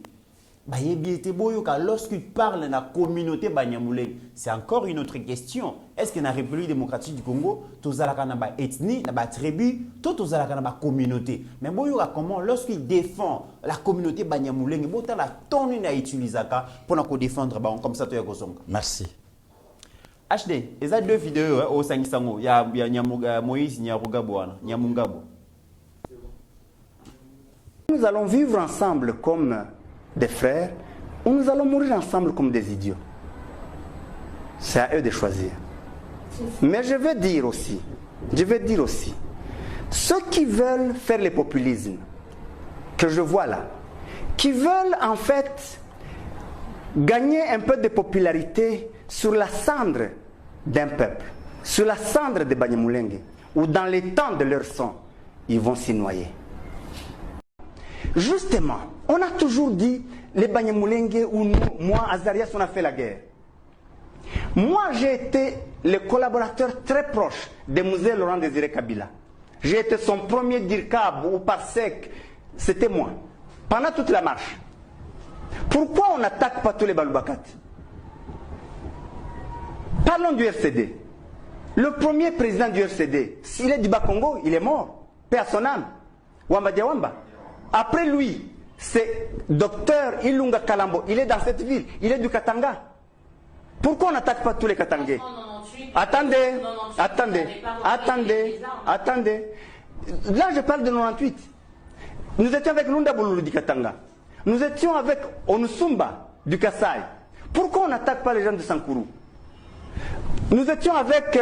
Lorsqu'il parle de la communauté Banyamuleng, c'est encore une autre question. Est-ce que dans la République démocratique du Congo, tous les ethnie, les tribus, tous les communauté. Mais comment lorsqu'il défend la communauté Banyamuleng, il y a la tonne à utiliser pour défendre comme ça. Merci. HD, il y a deux vidéos au 5 sango. Il y a Moïse Nyarugabo. Nous allons vivre ensemble comme des frères, ou nous allons mourir ensemble comme des idiots. C'est à eux de choisir. Mais je veux dire aussi, ceux qui veulent faire le populisme, que je vois là, qui veulent en fait gagner un peu de popularité sur la cendre d'un peuple, sur la cendre de Banyamulenge, ou dans les temps de leur sang, ils vont s'y noyer. Justement, on a toujours dit, les Banyamulenge ou nous, moi, Azarias, on a fait la guerre. Moi, j'ai été le collaborateur très proche de Musée Laurent Désiré Kabila. J'ai été son premier DIRCAB ou PARSEC, c'était moi, pendant toute la marche. Pourquoi on n'attaque pas tous les Baloubakat? Parlons du RCD. Le premier président du RCD, s'il est du Bas-Congo, il est mort. Paix à son âme. Wamba Diawamba. Après lui, c'est Docteur Ilunga Kalambo. Il est dans cette ville. Il est du Katanga. Pourquoi on n'attaque pas tous les Katangais? Attendez. Là, je parle de 98. Nous étions avec Lunda Boulou du Katanga. Nous étions avec Onusumba du Kassai. Pourquoi on n'attaque pas les gens de Sankourou? Nous étions avec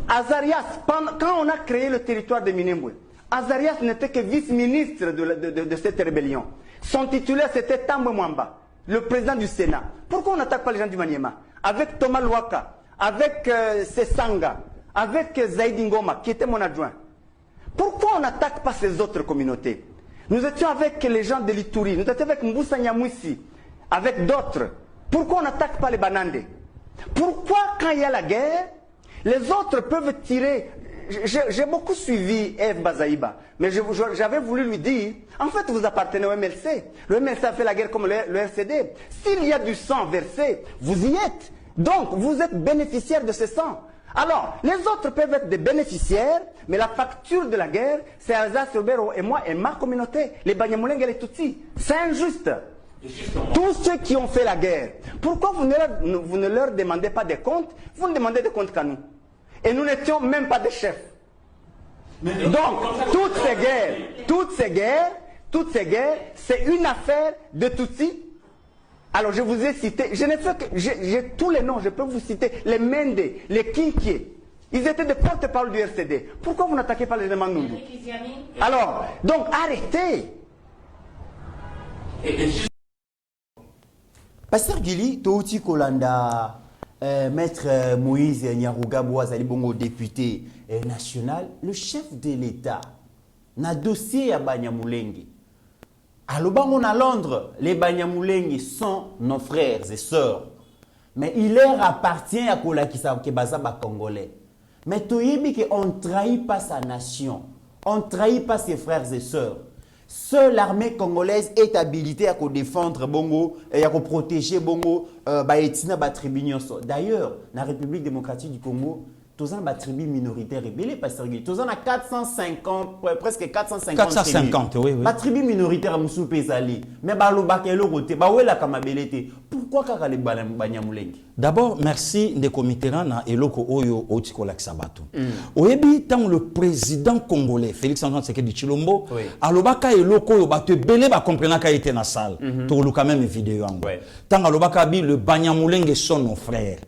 Azarias. Quand on a créé le territoire de Minembwe, Azarias n'était que vice-ministre de cette rébellion. Son titulaire, c'était Tambwe Mwamba, le président du Sénat. Pourquoi on n'attaque pas les gens du Maniema? Avec Thomas Luaka, avec Sesanga, avec Zaidi Ngoma, qui était mon adjoint. Pourquoi on n'attaque pas ces autres communautés? Nous étions avec les gens de l'Ituri, nous étions avec Mboussa Nyamwisi, avec d'autres. Pourquoi on n'attaque pas les Banandé? Pourquoi, quand il y a la guerre, les autres peuvent tirer? J'ai beaucoup suivi Eve Bazaïba, mais j'avais voulu lui dire, en fait, vous appartenez au MLC. Le MLC a fait la guerre comme le RCD. S'il y a du sang versé, vous y êtes. Donc, vous êtes bénéficiaire de ce sang. Alors, les autres peuvent être des bénéficiaires, mais la facture de la guerre, c'est Alsace, Robert et moi et ma communauté, les Banyamulenge et les Tutsis. C'est injuste. Tous ceux qui ont fait la guerre, pourquoi vous ne leur demandez pas des comptes? Vous ne demandez des comptes qu'à nous. Et nous n'étions même pas des chefs. Donc, toutes ces guerres, c'est une affaire de Tutsis. Alors, je vous ai cité, je n'ai fait que, j'ai tous les noms, je peux vous citer, les Mende, les Kinkié. Ils étaient des porte-parole du RCD. Pourquoi vous n'attaquez pas les Mandundu? Alors, donc, arrêtez. Pasteur Gili, Touti Kolanda, Maître Moïse Nyarugabo Azali Bongo, député national, le chef de l'État, na dossier à Banyamulenge. À Lobangon à Londres, les Banyamulenge sont nos frères et sœurs. Mais il leur appartient à Kolakisa Kebazaba Congolais. Mais Toyebi qu'on ne trahit pas sa nation, on ne trahit pas ses frères et sœurs. Seule l'armée congolaise est habilitée à défendre Bongo et à protéger Bongo, D'ailleurs, dans la République démocratique du Congo, tous les tribus minoritaires rebelles, parce que tous les 450, presque 450 oui. Les tribus minoritaires sont pesali, mais pourquoi les Banyamulenge? D'abord, merci de committéran na eloko oyo otikola kisabato. Oyebi tant le président congolais Félix Antoine Tshisekedi Tshilombo alobaka eloko oyo bato ebele ba comprendre ka était na salle. To luka même vidéo yango. Tant alobaka bi le Banyamulenge sont nos frères.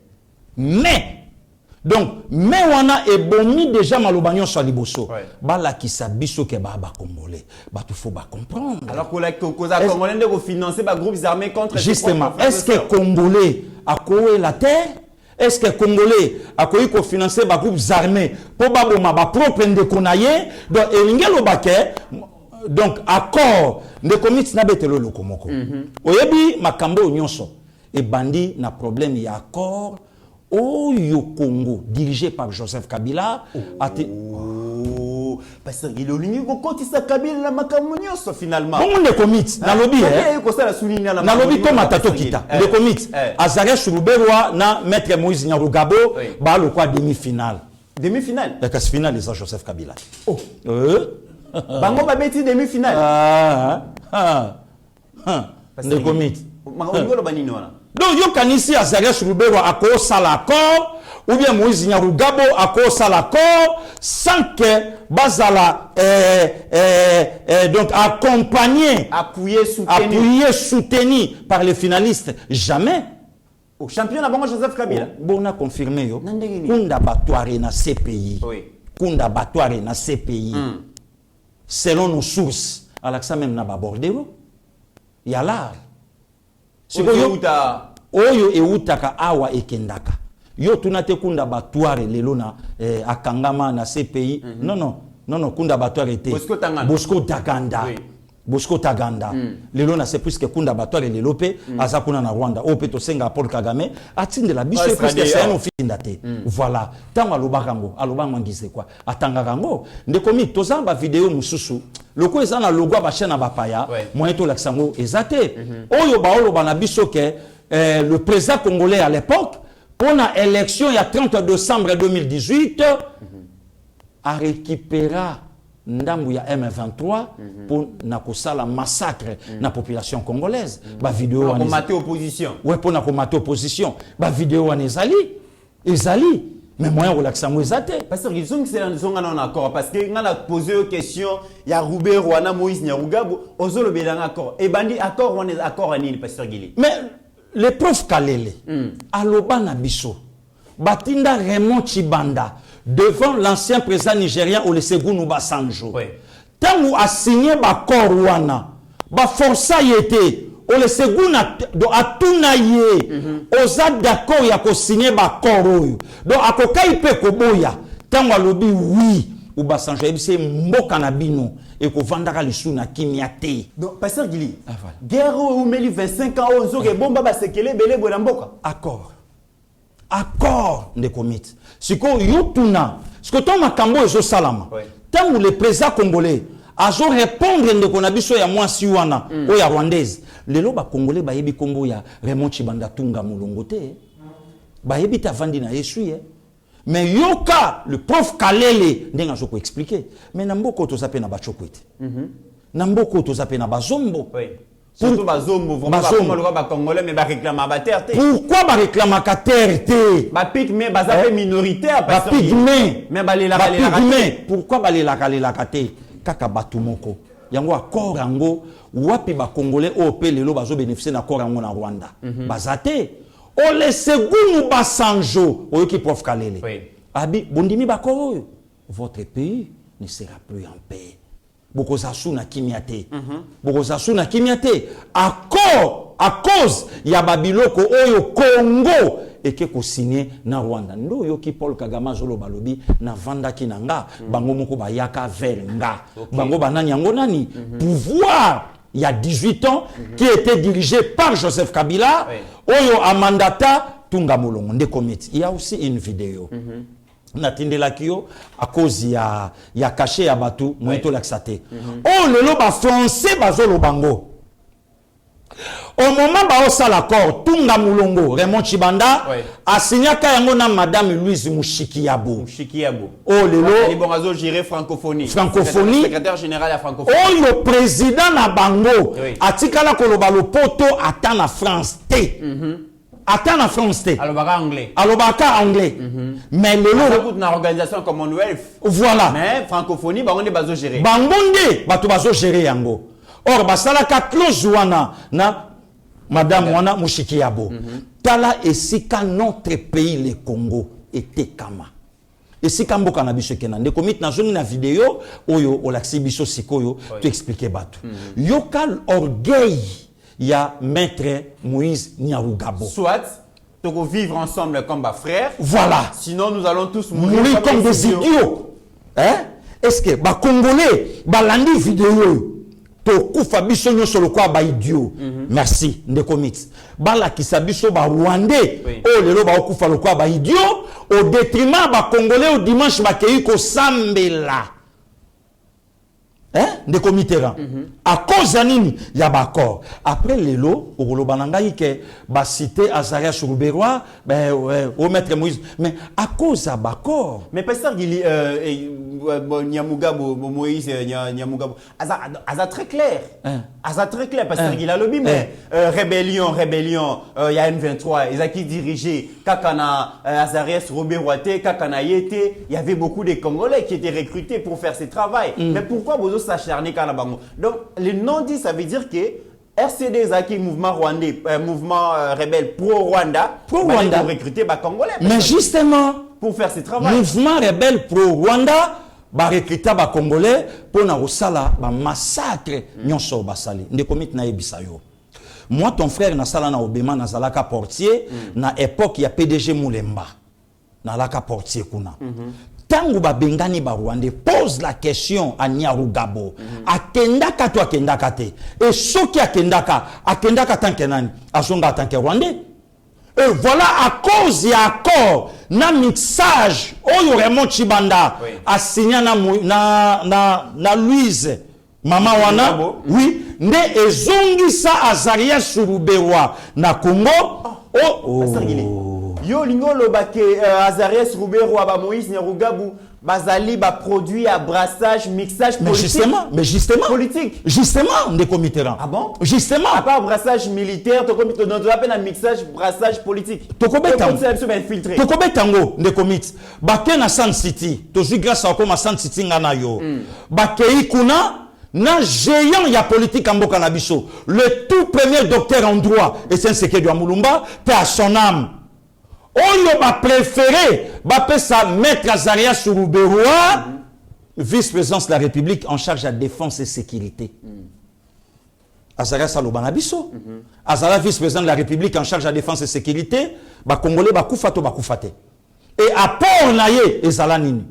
Mais wana ebomi déjà malobanyo sur liboso. Bala ki sabiso ke ba congolais. Ba tu faut ba comprendre. Alors que la congolais de financer ba groupes armés contre justement, est-ce que congolais a coué la terre? Est-ce que congolais a coué ko financer ba groupes armés pour ba boma ba propre ndekonaye? Donc elingelo baké donc accord de commit na betelo lokomoko. Oyebi makambo nyonso et bandi na problème ya accord Oyo Congo, dirigé par Joseph Kabila, parce qu'il a l'union côté sa Kabila la makamunyoso finalement. Bon on est commit na lobby na lobby comme Tato Kita. Le commit Azarias Choulouberwa na maître Moïse Nyarugabo ba le quoi demi-finale. Demi-finale. La casse finale de Joseph Kabila. Oh. Bango ba beti demi-finale. Le commit. Ngolo banini wana. Donc, yo kanisi Azarias Choulouberwa a cause l'accord, ou bien Moïse Nyarugabo a cause l'accord, sans que Bazala donc accompagné, appuyé, soutenu par les finalistes. Jamais. Au champion d'abord Joseph Kabila. Bon a confirmé yo. Kunda battoire na CPI. Oui. Kunda battoire na CPI. Selon nos sources, Alaxa même n'a pas abordé. Il y a là. C'est oyo eutaka awa ekendaka. Yo tunate kunda battoire lelo na akangama na CPI. Non, kunda battoire était Bosco Taganda. Oui. Bosco Taganda. Lelo na c'est plus que kunda battoire lelo pe azakuna na Rwanda. O pe to senga Paul Kagame atinde la biso plus que c'est un ofindate. Voilà. Tango alobakango, alobango quoi. Atanga kango, ndekomi tozamba vidéo mususu. Loko eza na logo ba chaîne ba paya, moyen to laksango ezate. Oyo ba oloba na biso ke le président congolais à l'époque pour la élection il y a 30 décembre 2018 a récupéré ndambu ya M23 pour nakosala massacre na population congolaise ba vidéo pour mater opposition pour nakomata opposition ba vidéo en ezali mais moyen relaxer mo ezate parce que ils sont en accord parce que on a posé une question il y a Roubé Rwanda Moïse Nyarugabo ozolo belanga accord et bandi accord on est accord anini pasteur Gili mais le prof Kalele aloba na biso batinda Raymond Chibanda devant l'ancien président nigérien Olusegun Obasanjo. Tant où a signé l'accord wana, ba força yete Olusegun a tunaye, oza d'accord ya ko signer l'accord oyo. Donc akoka ipe koboya, tant où alobi oui, Obasanjo ebise mboka na bino et ko vandaka lisu na kimiate. Donc pasteur Gili, guerre ou meli 25 ans ozo ke bomba ba sekele belé bona mboka. Accord de commit. Si ko yotuna, ce que ton makambo ezo salama. Tant où le président congolais a répondre de konabiso ya mwasi wana o ya rwandaise. Lelo ba congolais ba yebi kombo ya Raymond Chibanda Tunga Mulongo te. Ba yebi ta vandi na Yesu mais yoka le prof Kalele ndenga zo ko expliquer. Mais namboko to zape na bachokwete. Namboko to zape na bazombo. Surtout bazombo vraiment ba congolais mais ba réclame ba terre te. Pourquoi ba réclame ka terre te? Ba pigme ba zape minoritaire parce que pigme mais ba lela pourquoi ba lela te kaka batu moko. Yango accord yango wapi ba congolais o pe lelo bazo bénéficier na accord yango na Rwanda. Bazate Olusegun Obasanjo oyoki prof Kalele. Abi bondimi ba ko votre pays ne sera plus en paix. Bokozasu na kimiate. Bokozasu na kimiate. À cause ya babiloko oyo Congo eke ko signé na Rwanda. Ndo yoki Paul Kagame zolo balobi na vanda kinanga bango moko bayaka vers nga. Bango banani yango nani pouvoir il y a 18 ans qui était dirigé par Joseph Kabila oyo amandata Tunga Mulongo nde comité. Il y a aussi une vidéo. Natindela kio à cause ya caché ya batu moito laxate. Oh lelo ba français bazolo bango. Au moment ba osa l'accord Tunga Mulongo Raymond Chibanda a signé yango na madame Louise Mushikiyabo. Oh lelo il bon azo gérer francophonie. Secrétaire général à francophonie. Oh le président na bango atikala koloba lo poto ata na France te. Attends en français. Alobaka anglais. Mais le lot une organisation Commonwealth. Voilà. Mais francophonie bango bazo gérer. Bangonde bato bazo gérer yango. Or basala ka clause wana na madame wana Mushikiyabo. Tala esika notre pays le Congo était kama. Esika mboka na biso kena ndeko mit na zoni na vidéo oyo olaxi biso sikoyo tu expliquer bato. Yokal orgueil il y a maître Moïse Nyarugabo. Soit, nous vivre ensemble comme des frères. Voilà. Sinon, nous allons tous mourir comme des idiots. Hein? Est-ce que les Congolais, balandi vidéo, to kufa biso nyo solo kwa ba idiot. Merci, ndekomit. Bala kisabiso ba Rwandais, oh lelo ba kufa lo kwa ba idiot, au détriment ba Congolais au dimanche ba keyi ko sambela. Hein? De comitéra. À cause d'anini, il y a d'accord. Après les lots, au Rolobanangaï, que ba cité Azarias Rouberois, au maître Moïse. Mais à cause de d'accord. Mais pasteur Gili, Nyamugabo, Moïse, Nyamugabo, ça très clair. Ça très clair, pasteur Gili, le bim. Rébellion, il y a M23, ils ont qui dirigé, Kakana, Azarias Rouberois, Kakana Yete, il y avait beaucoup de Congolais qui étaient recrutés pour faire ce travail. Mais pourquoi vous s'acharner quand la bango? Donc, le non-dit, ça veut dire que RCD Zaki, mouvement rwandais, mouvement rebelle pro-Rwanda, pour recruter les Congolais. Mais justement, pour faire ce travail. Mouvement rebelle pro-Rwanda, ba recruter ba Congolais pour na osala ba massacre nyonso basali. Ndekomit na ebisayo. Moi ton frère na sala na obema na zalaka portier na époque ya PDG Moulemba. Na laka portier kuna. Tangu ba bengani ba Rwandais pose la question à Nyarugabo. Akendaka to akendaka te. Et soki akendaka tanke nani? Asonga tanke Rwandais. Et voilà à cause de l'accord, na mixage, oyo Raymond Chibanda a signé na Louise, Mama Wana, oui, ne ezongi sa Azaria Surubewa na Congo. Yo lingo lobake Azaria Surubewa ba Moïse Nyarugabo bazali ba produit à brassage, mixage politique. Mais justement, politique. Justement, des comités. Ah bon? Justement. À part brassage militaire, tu as un mixage, brassage politique. Tu as tango des comités. Baké na San City. Tu as grâce à comme San City ngana yo. Baké ikuna na géant ya politique en Boka Nabiso. Le tout premier docteur en droit et c'est un secret de Mulumba, paix à son âme. Oyo ba préféré, ba pesa maître Azaria Surubewa, vice-présidence de la République en charge de la défense et sécurité. Azaria Salobanabiso. Azaria vice-président de la République en charge de la défense et sécurité, ba Congolais ba kufato ba kufate. Et à Port Naye et Zalanini.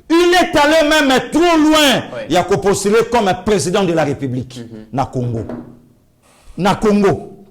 Il est allé même trop loin. Il a postulé comme président de la République. Na Congo. Na Congo.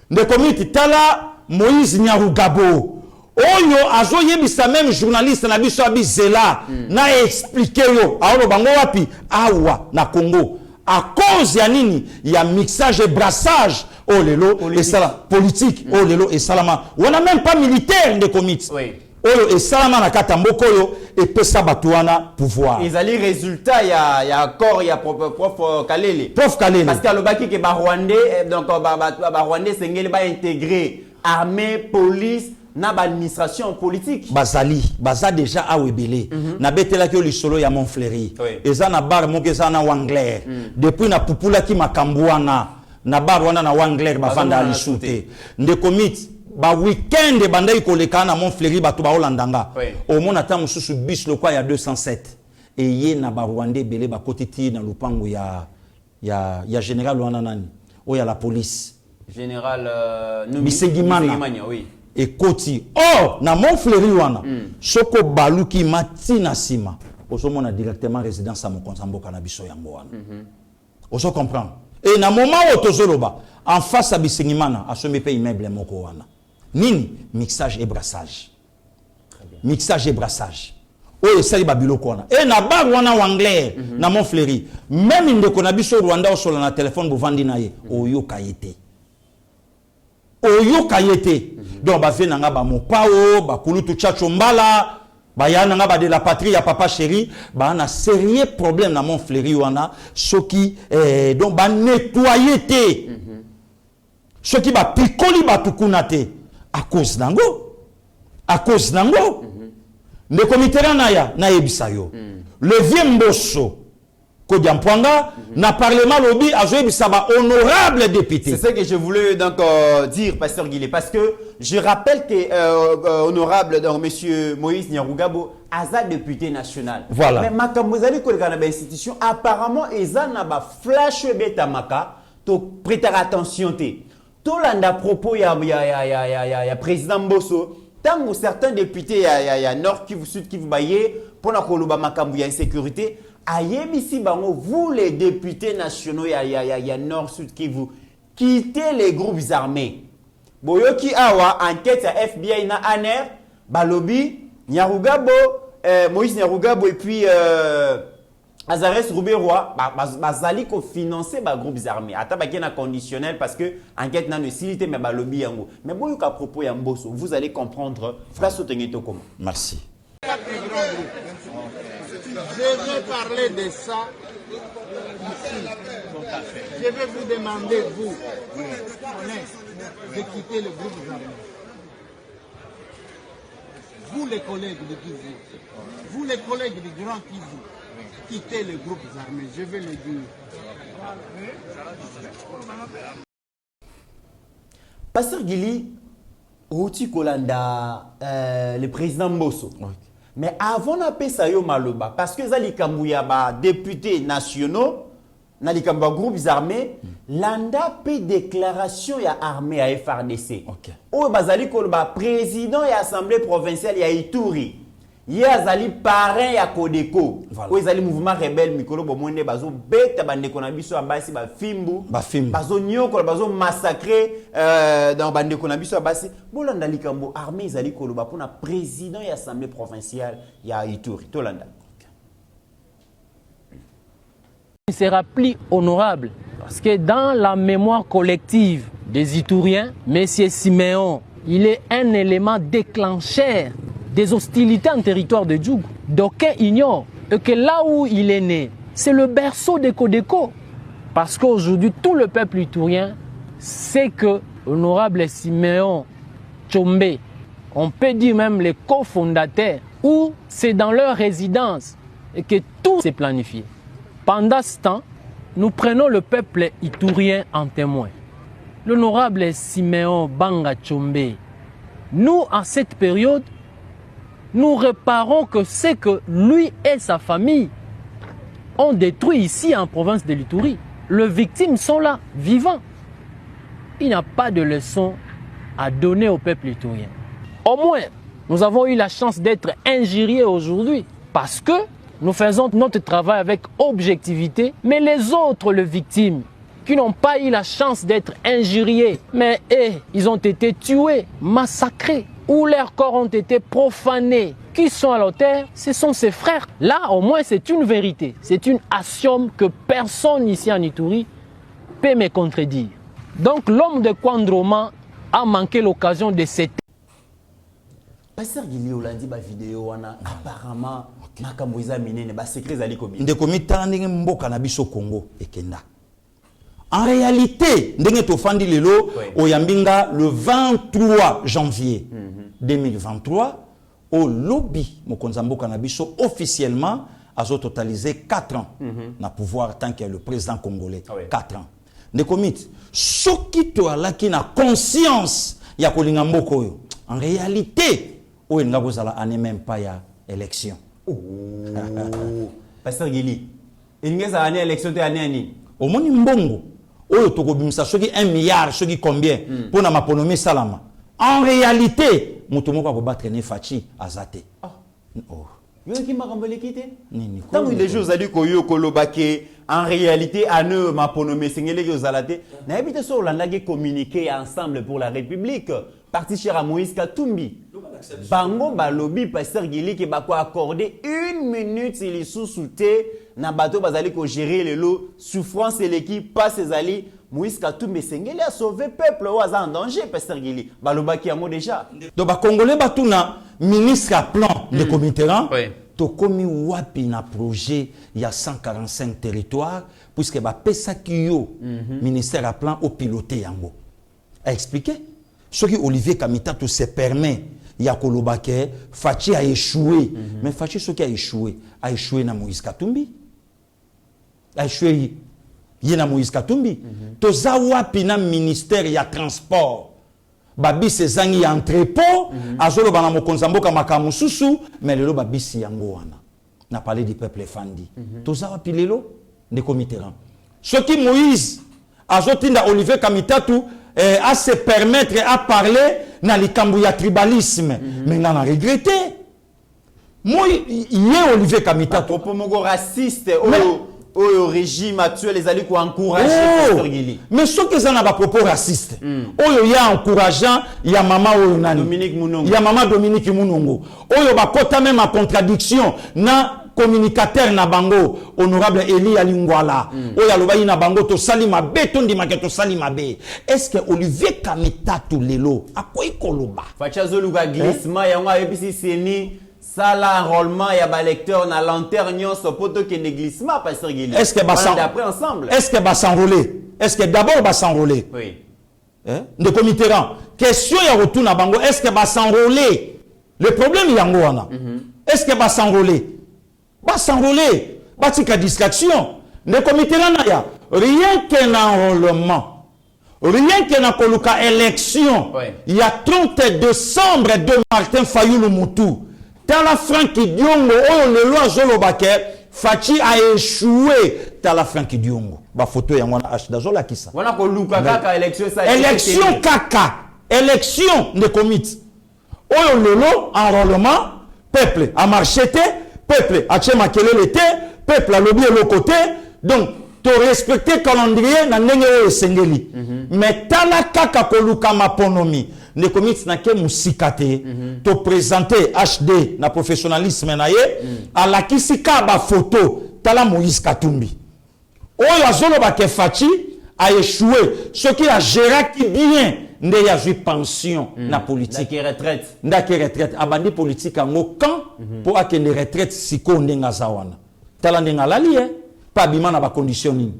Ne comité Tala Moïse Nyarugabo. Oyo azo yebisa même journaliste na biso abizela na expliquer yo aolo bango wapi awa na Congo à cause ya nini ya mixage et brassage oh lelo et ça politique oh lelo et salama on a même pas militaire de comités oyo et salama na kata mboko yo et pesa batuana pouvoir ils allaient résultat ya accord ya prof Kalele parce que le baki ke ba Rwandais donc ba Rwandais sengeli ba intégrer armée police na ba administration politique baza déjà a webele na betela ki lisolo ya Montfleury eza na bar mokeza na Wangler depuis na pupula ki makambuana na bar wana na Wangler bafanda alisute nde commit ba weekend bandai koleka na Montfleury batu ba Holandanga au mona ta mususu bis le quoi ya 207 et ye na ba Rwandais belé ba kotiti na lupango ya général wana nani o ya la police général Bisegimana oui. Et Koti. Or, na Montfleury wana, soko baluki matina sima. Oso mona directement résidence à mon konsambo kanabiso yango wana. Oso comprendre. Et na moment où tozoloba, en face à Bisengimana, à ce mepe immeuble moko wana. Nini? Mixage et brassage. Mixage et brassage. Oyo sali babiloko wana. Et na bar wana Wangler, na Montfleury. Même inde konabiso Rwanda osola na téléphone bovandi na ye. Oyo kayete. Oyo kayete. Donc ba fe nanga ba mopao ba kulutu chacho mbala ba ya nanga ba de la patrie ya papa chéri ba na sérieux problème na Montfleury wana soki donc ba nettoyer te soki ba pikoli ba tukuna te à cause nango le comité na yebisa yo le vieux Mbosso Kodiampwanga na parlement lobby a joué bisaba honorable député. C'est ce que je voulais donc dire, pasteur Guillet, parce que je rappelle que honorable donc monsieur Moïse Nyarugabo aza député national. Voilà. Mais makamozali ko na ba institution apparemment eza na ba flash beta maka to prêter attention te. To landa propos ya président Mbosso tango certains députés ya Nord Kivu Sud Kivu Baye pour na koloba makambu ya insécurité. Ayebisi bango, vous les députés nationaux, ya Nord Sud Kivu, quittez les groupes armés. Boyoki awa enquête à FBI na ANR, balobi Nyarugabo, Moïse Nyarugabo et puis Azaria Surubewa, bazali ko financer ba groupes armés. Ata ba na conditionnel parce que enquête na ne silité mais balobi yango. Mais boyoka à propos ya Mbosso, vous allez comprendre face au tengeto comment. Merci. Je vais parler de ça ici. Je vais vous demander, vous, de quitter le groupe armé. Vous, les collègues de Kivu, vous, les collègues du Grand Kivu, quittez le groupe armé. Je vais le dire. Pasteur Guili, Oti Kolanda, le président Mbosso. Okay. Mais avant d'appeler ça yo maloba, parce que Zali Kambouyaba, députés nationaux, dans les groupes armés, l'anda paie déclaration ya armée à FRDC. Ok. Ou bazali Kolba, président et assemblée provinciale ya Ituri. Ya zali parrain ya Kodeko. Ou zali mouvement rebelle mikolo bomonde bazo beta bande konabiso abasi ba fimbu. Bazo nyoko bazo massacrer dans bande konabiso abasi. Bolanda likambo armée zali Kolba pour na président et assemblée provinciale ya Ituri. Tolanda. Il sera plus honorable parce que dans la mémoire collective des Ituriens, M. Siméon, il est un élément déclencheur des hostilités en territoire de Djougou. D'aucuns ignorent que là où il est né, c'est le berceau de Kodeko. Parce qu'aujourd'hui, tout le peuple iturien sait que l'honorable Siméon Tchombe, on peut dire même les cofondateurs, où c'est dans leur résidence et que tout s'est planifié. Pendant ce temps, nous prenons le peuple iturien en témoin. L'honorable Siméon Banga Tchombe, nous, en cette période, nous réparons que ce que lui et sa famille ont détruit ici en province de l'Ituri. Les victimes sont là, vivants. Il n'y a pas de leçon à donner au peuple iturien. Au moins, nous avons eu la chance d'être injuriés aujourd'hui parce que nous faisons notre travail avec objectivité, mais les autres, les victimes, qui n'ont pas eu la chance d'être injuriés, mais ils ont été tués, massacrés, ou leurs corps ont été profanés, qui sont à l'auteur, ce sont ses frères. Là, au moins, c'est une vérité. C'est une axiome que personne ici en Ituri peut me contredire. Donc, l'homme de Kwandroma a manqué l'occasion de cette... Pasteur Guili Olandi ba vidéo wana apparemment makambo eza minene ba secret zali kobi. Ndeko mitala ndenge mboka na biso Congo ekenda. En réalité, ndenge tofandi lelo oyambinga le 23 janvier 2023 au lobby mokonza mboka na biso officiellement azo totalisé 4 ans na pouvoir tant qu'il est le président congolais. 4 ans. Ndeko mit soki to alaki na conscience ya kolinga mboko yo. En réalité, où il n'y a même pas d'élection. Pasteur Guili, il n'y a pas d'élection de l'année. Au moins, mbongo, où il y a 1 milliard, combien pour la maponomie salama. En réalité, Moutoumoko va battre Nefachi à Zate. Tant que les choses à dire en réalité, à nous, maponomie, c'est que n'habite sur la communiquer ensemble pour la République. Parti cher à Moïse Katumbi. Bango balobi Pasteur Guili qui va accorder 1 minute s'il est sous-souté na bateau bazali ko gérer le lot souffrance et l'équipe pas ses alliés. Moïse Katumbi Sengeli a sauvé peuple au en danger Pasteur Guili. Baloba qui a mot déjà. Donc ba congolais batuna ministre à plan de Comintérant. To komi wapi na projet il y a 145 territoires puisque ba pesa kiyo ministère à plan au piloté yango. A expliqué ce que Olivier Kamitatou se permet, il y a Kolobake, Fachi a échoué. Mais Fachi, ce qui a échoué na Moïse Katumbi. A échoué, il y a Moïse Katumbi. Tozawa pina ministère, il y a transport. Babi se zangi entrepôt, azolo bana mokonzambo kamakamu susu, mais lelo babi si yango wana. Na parlé du peuple fandi. Tozawa pilelo, de Comintérant. Ce qui Moïse, azotinda Olivier Kamitatou, à se permettre à parler dans les cambouya tribalisme. Mais on a regretté. Moi, il y a Olivier Kamitatou. Pour mon raciste, au régime actuel, les alliés qui encouragent Pasteur Guili. Mais ce que ça n'a pas propos raciste. Il y a encourageant, il y a maman Dominique Mounongo. Il y a maman Dominique Mounongo. Il y a côté même en contradiction. Na communicateur na bango honorable Eli Alingwala oya lobayi na bango to salima be to ndima ke to salima be est-ce que Olivier Kamitatou lelo akoyi koloba facha zoluga glissement yango ayebisi seni sala enrôlement ya ba lecteur na lanterne nyonso poto ke glissement Pasteur Guili est-ce que après ensemble est-ce que s'enrôler est-ce que d'abord s'enrôler oui de Comintérant question ya retour na bango est-ce que s'enrôler le problème yango wana est-ce que s'enrôler va s'enrôler, va tirer distraction. Le comité là, rien qu'un enrôlement. Rien que na koluka élection, il y a 30 décembre de Martin Fayulu Moutou. Tala Franki Diongo, oh le loi Zolobake, Fachi a échoué. Tala Franki Diongo. Ba photo ya mwana H dazola kisa. Wana koluka kaka élection ça. Élection kaka. Élection de comité. Oh le loi enrôlement, peuple a marché, peuple a tché makelele te, peuple a lobby le côté. Donc to respecter calendrier na ndenge o esengeli. Mais tala kaka koluka maponomi. Ne comité na ke musikate to présenter HD na professionnalisme na ye à la kisika ba photo tala Moïse Katumbi. Oyo azolo ba ke Fachi a échoué. Ce qui a géré qui bien nde ya ju pension na politique. Ndake retraite. Abandi politique ngo quand pour akende retraite siko ndenga zawana. Tala ndenga lali pas bima na ba condition nini.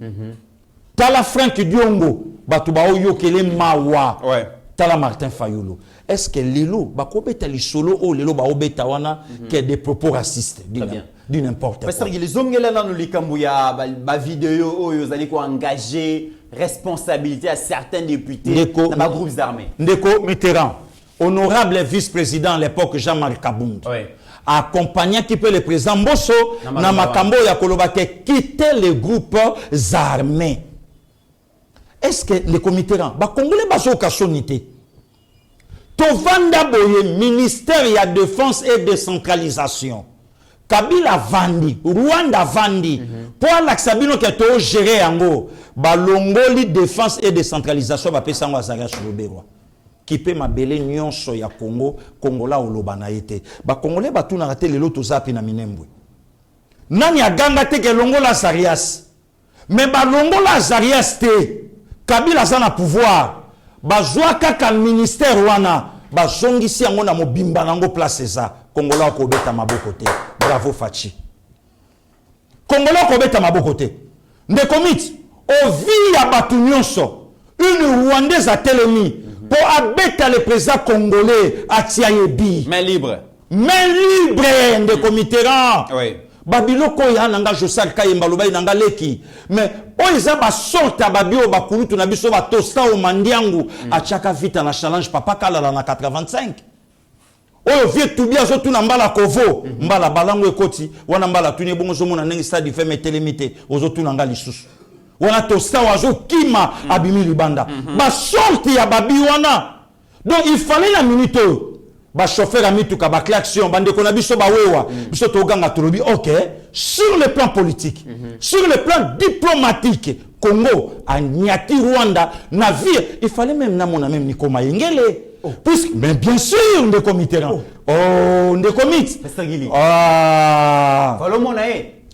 Tala Frank Diongo batu ba oyo kele mawa. Ouais. Tala Martin Fayulu. Est-ce que Lilo ba kobeta li solo o Lilo ba obeta wana que des propos racistes du n'importe quoi. Parce que les hommes là dans le Kambuya ba vidéo oyo zali ko engager responsabilité à certains députés dans les groupes armés. Ndeko Mitterrand, honorable vice-président à l'époque Jean-Marc Kabound. Oui. Accompagnant qui peut le président Mbosso na makambo ya kolobake quitter les groupes armés. Est-ce que les Mitterrand ba congolais baso kasonité Tovanda boye ministère ya défense et décentralisation. Kabila vandi, Rwanda vandi. Pour l'axabino qui a géré yango, balongoli défense et décentralisation ba pesa ngo azara Chulobero. Qui peut mabele nyonso ya Congo, Congola olobana ete. Ba congolais ba tuna raté lelo tozapi na Minembwe. Nani aganga te ke longola Zarias. Mais ba longola Zarias te. Kabila za na pouvoir. Bazwa kaka ministère wana. Bazongisi yango na mobimba nango place za. Congola kobeta maboko te. Bravo Fachi. Congola kobeta maboko te. Ndekomit, au via batu nyonso, une Rwandaise a telemi pour abeta le président congolais à Tiayebi. Main libre. Main libre, Ndekomitera. Oui. Babiloko ya nanga Josal Kayemba lobai nanga leki. Mais oiza ba sorta babio ba kulutu na biso ba tosta o mandiangu a chaka vita na challenge papa kala na 85. Oyo vie tubia zo tuna mbala kovo mbala balango ekoti wana mbala tuni bongo zo mona ndenge stade feme telemite ozo tuna nga lisusu. Wana tosta wazo kima abimi libanda. Ba sorti ya babi wana. Donc il fallait la minute ba chauffeur a mis tout ka ba klaxon bande ko na biso ba wewa biso to ganga tolobi OK sur le plan politique sur le plan diplomatique Congo a niati Rwanda na vie il fallait même na mona même Nikoma Yengele puisque mais bien sûr Ndeko Mitterrand oh Ndeko Mit ah fallait mona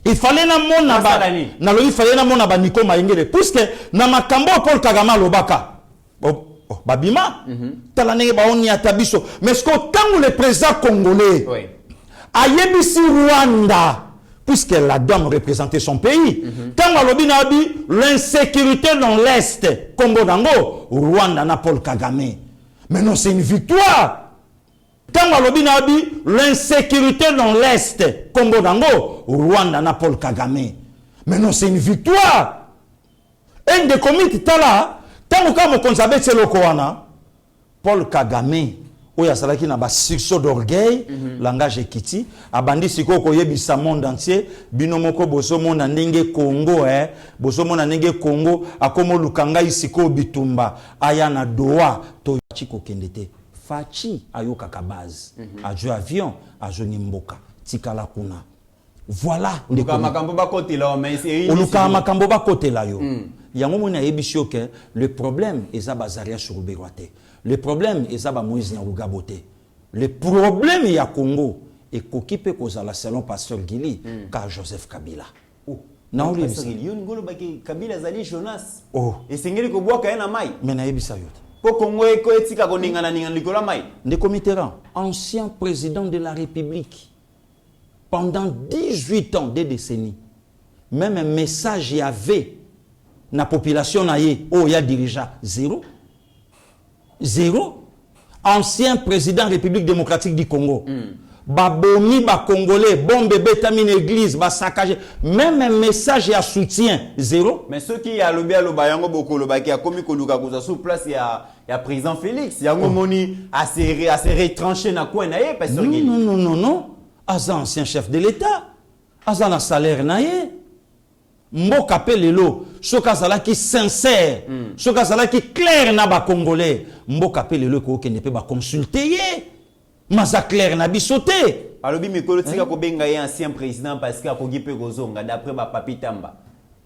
il fallait na mona ba na lo il fallait na mona ba Nikoma Yengele puisque na makambo Paul Kagame lobaka Babima, talanenge baoni atabiso. Mais ce que tant le président congolais, a yebisi Rwanda, puisque la dame représentait son pays, tant à l'obinabi, l'insécurité dans l'Est, Congo Dango, Rwanda n'a Paul Kagame. Mais non, c'est une victoire. Tant à l'obinabi, l'insécurité dans l'Est, Congo Dango, Rwanda n'a Paul Kagame. Mais non, c'est une victoire. Et des comités tala. Tant que mon consabet c'est le Koana, Paul Kagame, oya salaki na ba sursaut d'orgueil, langage ekiti, abandi siko koyebisa monde entier, binomoko boso mona ndenge Congo boso mona ndenge Congo akomo lukanga isiko bitumba, aya na doa to chiko kendete. Fachi ayoka kabaz, ajo avion, ajo nimboka, tikala kuna. Voilà ndeko makambo ba côté là mais c'est oluka makambo ba côté là yo. Yango mona ebisio que le problème est Zaria sur Uberoate. Le problème est Zaba Moïse Nyarugabote. Le problème ya Congo et kokipe kozala selon pasteur Gili car Joseph Kabila. Non pasteur Gili yo ngolo baki Kabila zali Jonas. Oh et sengeli ko boka na mai. Mais na ebisa yo. Po Congo ko etika ko ningana likola mai. Ndeko Mitterrand, ancien président de la République pendant 18 ans, des décennies. Même un message y avait na population naïe, oh il y a dirigeant zéro. Zéro. Ancien président de la République démocratique du Congo. babomi ba congolais bombe betami na église ba saccagé même un message ya soutien zéro. Mais ceux qui a lobby à lobayango boko lobaki a commis koluka koza sous place ya président Félix yango moni a se retranché na coin na ye pasteur Guili. Non aza ancien chef de l'état aza na salaire na ye mboka pe lelo soka zala ki sincère soka zala ki clair na ba congolais mboka pe lelo ko kende pe ba consulter ye maza clair na bisoté alobi mikolo tika ko benga ye ancien président parce que akogi pe kozonga d'après ba papi tamba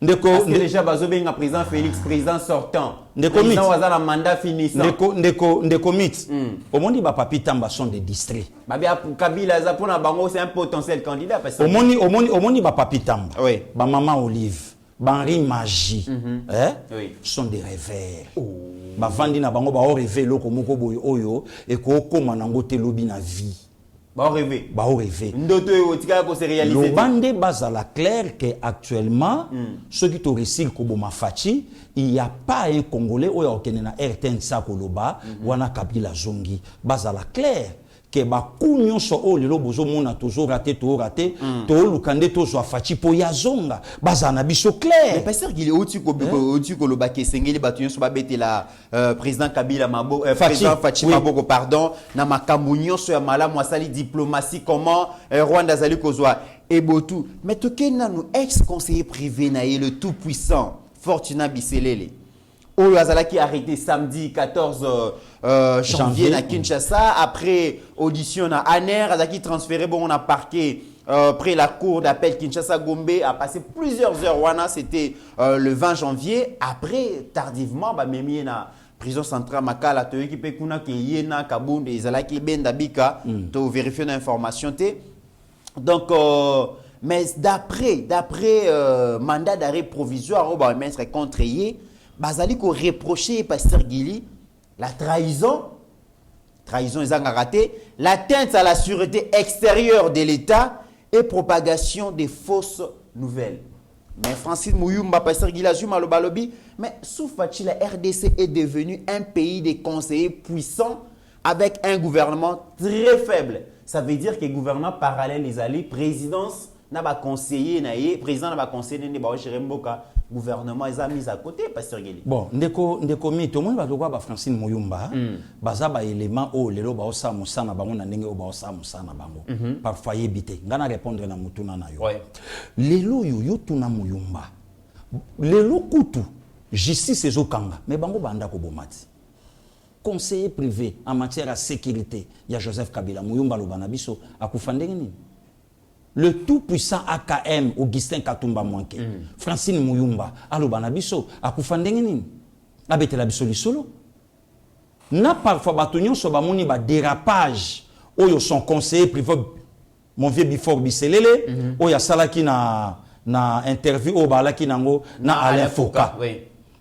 ndeko déjà bazo benga président Félix président sortant président wazala mandat finissant ndeko mix omoni ba papi tamba sont des distraits babi Kabila za pona bango c'est un potentiel candidat parce que omoni ba papi tamba oui ba maman Olive Henri Magie oui sont des rêveurs ba vandi na bango ba o rêver loko moko boyo oyo et ko koma nango te lobi na vie ba rêver ndoto yo tika ko se réaliser le bande bazala clair que actuellement ceux qui to réussir ko boma fachi il y a pas un congolais oyo okene na RTN sa koloba wana Kabila zongi bazala clair que ba kunyo so o lelo bozo mona toujours raté to lukande to zo fachi po ya zonga bazana biso clair mais pasteur Guili oti ko loba ke sengeli batuyo so ba betela président Kabila mabo président Fachi maboko pardon na makambo nyonso ya malamu asali diplomatie comment Rwanda zali kozwa ebotu mais tokena no ex conseiller privé na ye le tout puissant Fortuna Biselele Oyo Azalaki arrêté samedi 14 janvier à Kinshasa après audition à Aner, Azalaki transféré bon on a parqué près la cour d'appel Kinshasa Gombe a passé plusieurs heures wana c'était le 20 janvier après tardivement ba memi na prison centrale Makala to équipe kuna ke yena Kabunde Azalaki benda bika to vérifier l'information té donc mais d'après mandat d'arrêt provisoire au ba maître contre Bazali ko reproché pasteur Guili la trahison ils ont raté l'atteinte à la sûreté extérieure de l'État et propagation des fausses nouvelles. Mais Francis Mouyumba pasteur Guili Azuma lo balobi mais sous Fachi la RDC est devenu un pays de conseillers puissants avec un gouvernement très faible. Ça veut dire que gouvernement parallèle les alliés présidence n'a pas conseiller naie président n'a pas conseiller ne ba Mboka gouvernement ils a mis à côté pasteur Guili. Bon ndeko mito moi ba lokwa ba Francine Mouyumba baza ba élément o lelo ba osa musana bango na ndenge o ba osa musana bango parfois yebité ngana répondre na mutuna na yo lelo yo tuna Mouyumba lelo kutu justice ezokanga mais bango banda ko bomati conseiller privé en matière de sécurité ya Joseph Kabila Mouyumba lobana biso akufandenge nini le tout-puissant AKM Augustin Katumba Mwanke Francine Mouyumba alobana biso akufandenge nini abetela biso lisolo na parfois batonyo so bamoni ba dérapage oyo son conseiller privé mon vieux Bifor Biselele oyo salaki na interview o balaki nango na Alain Foucault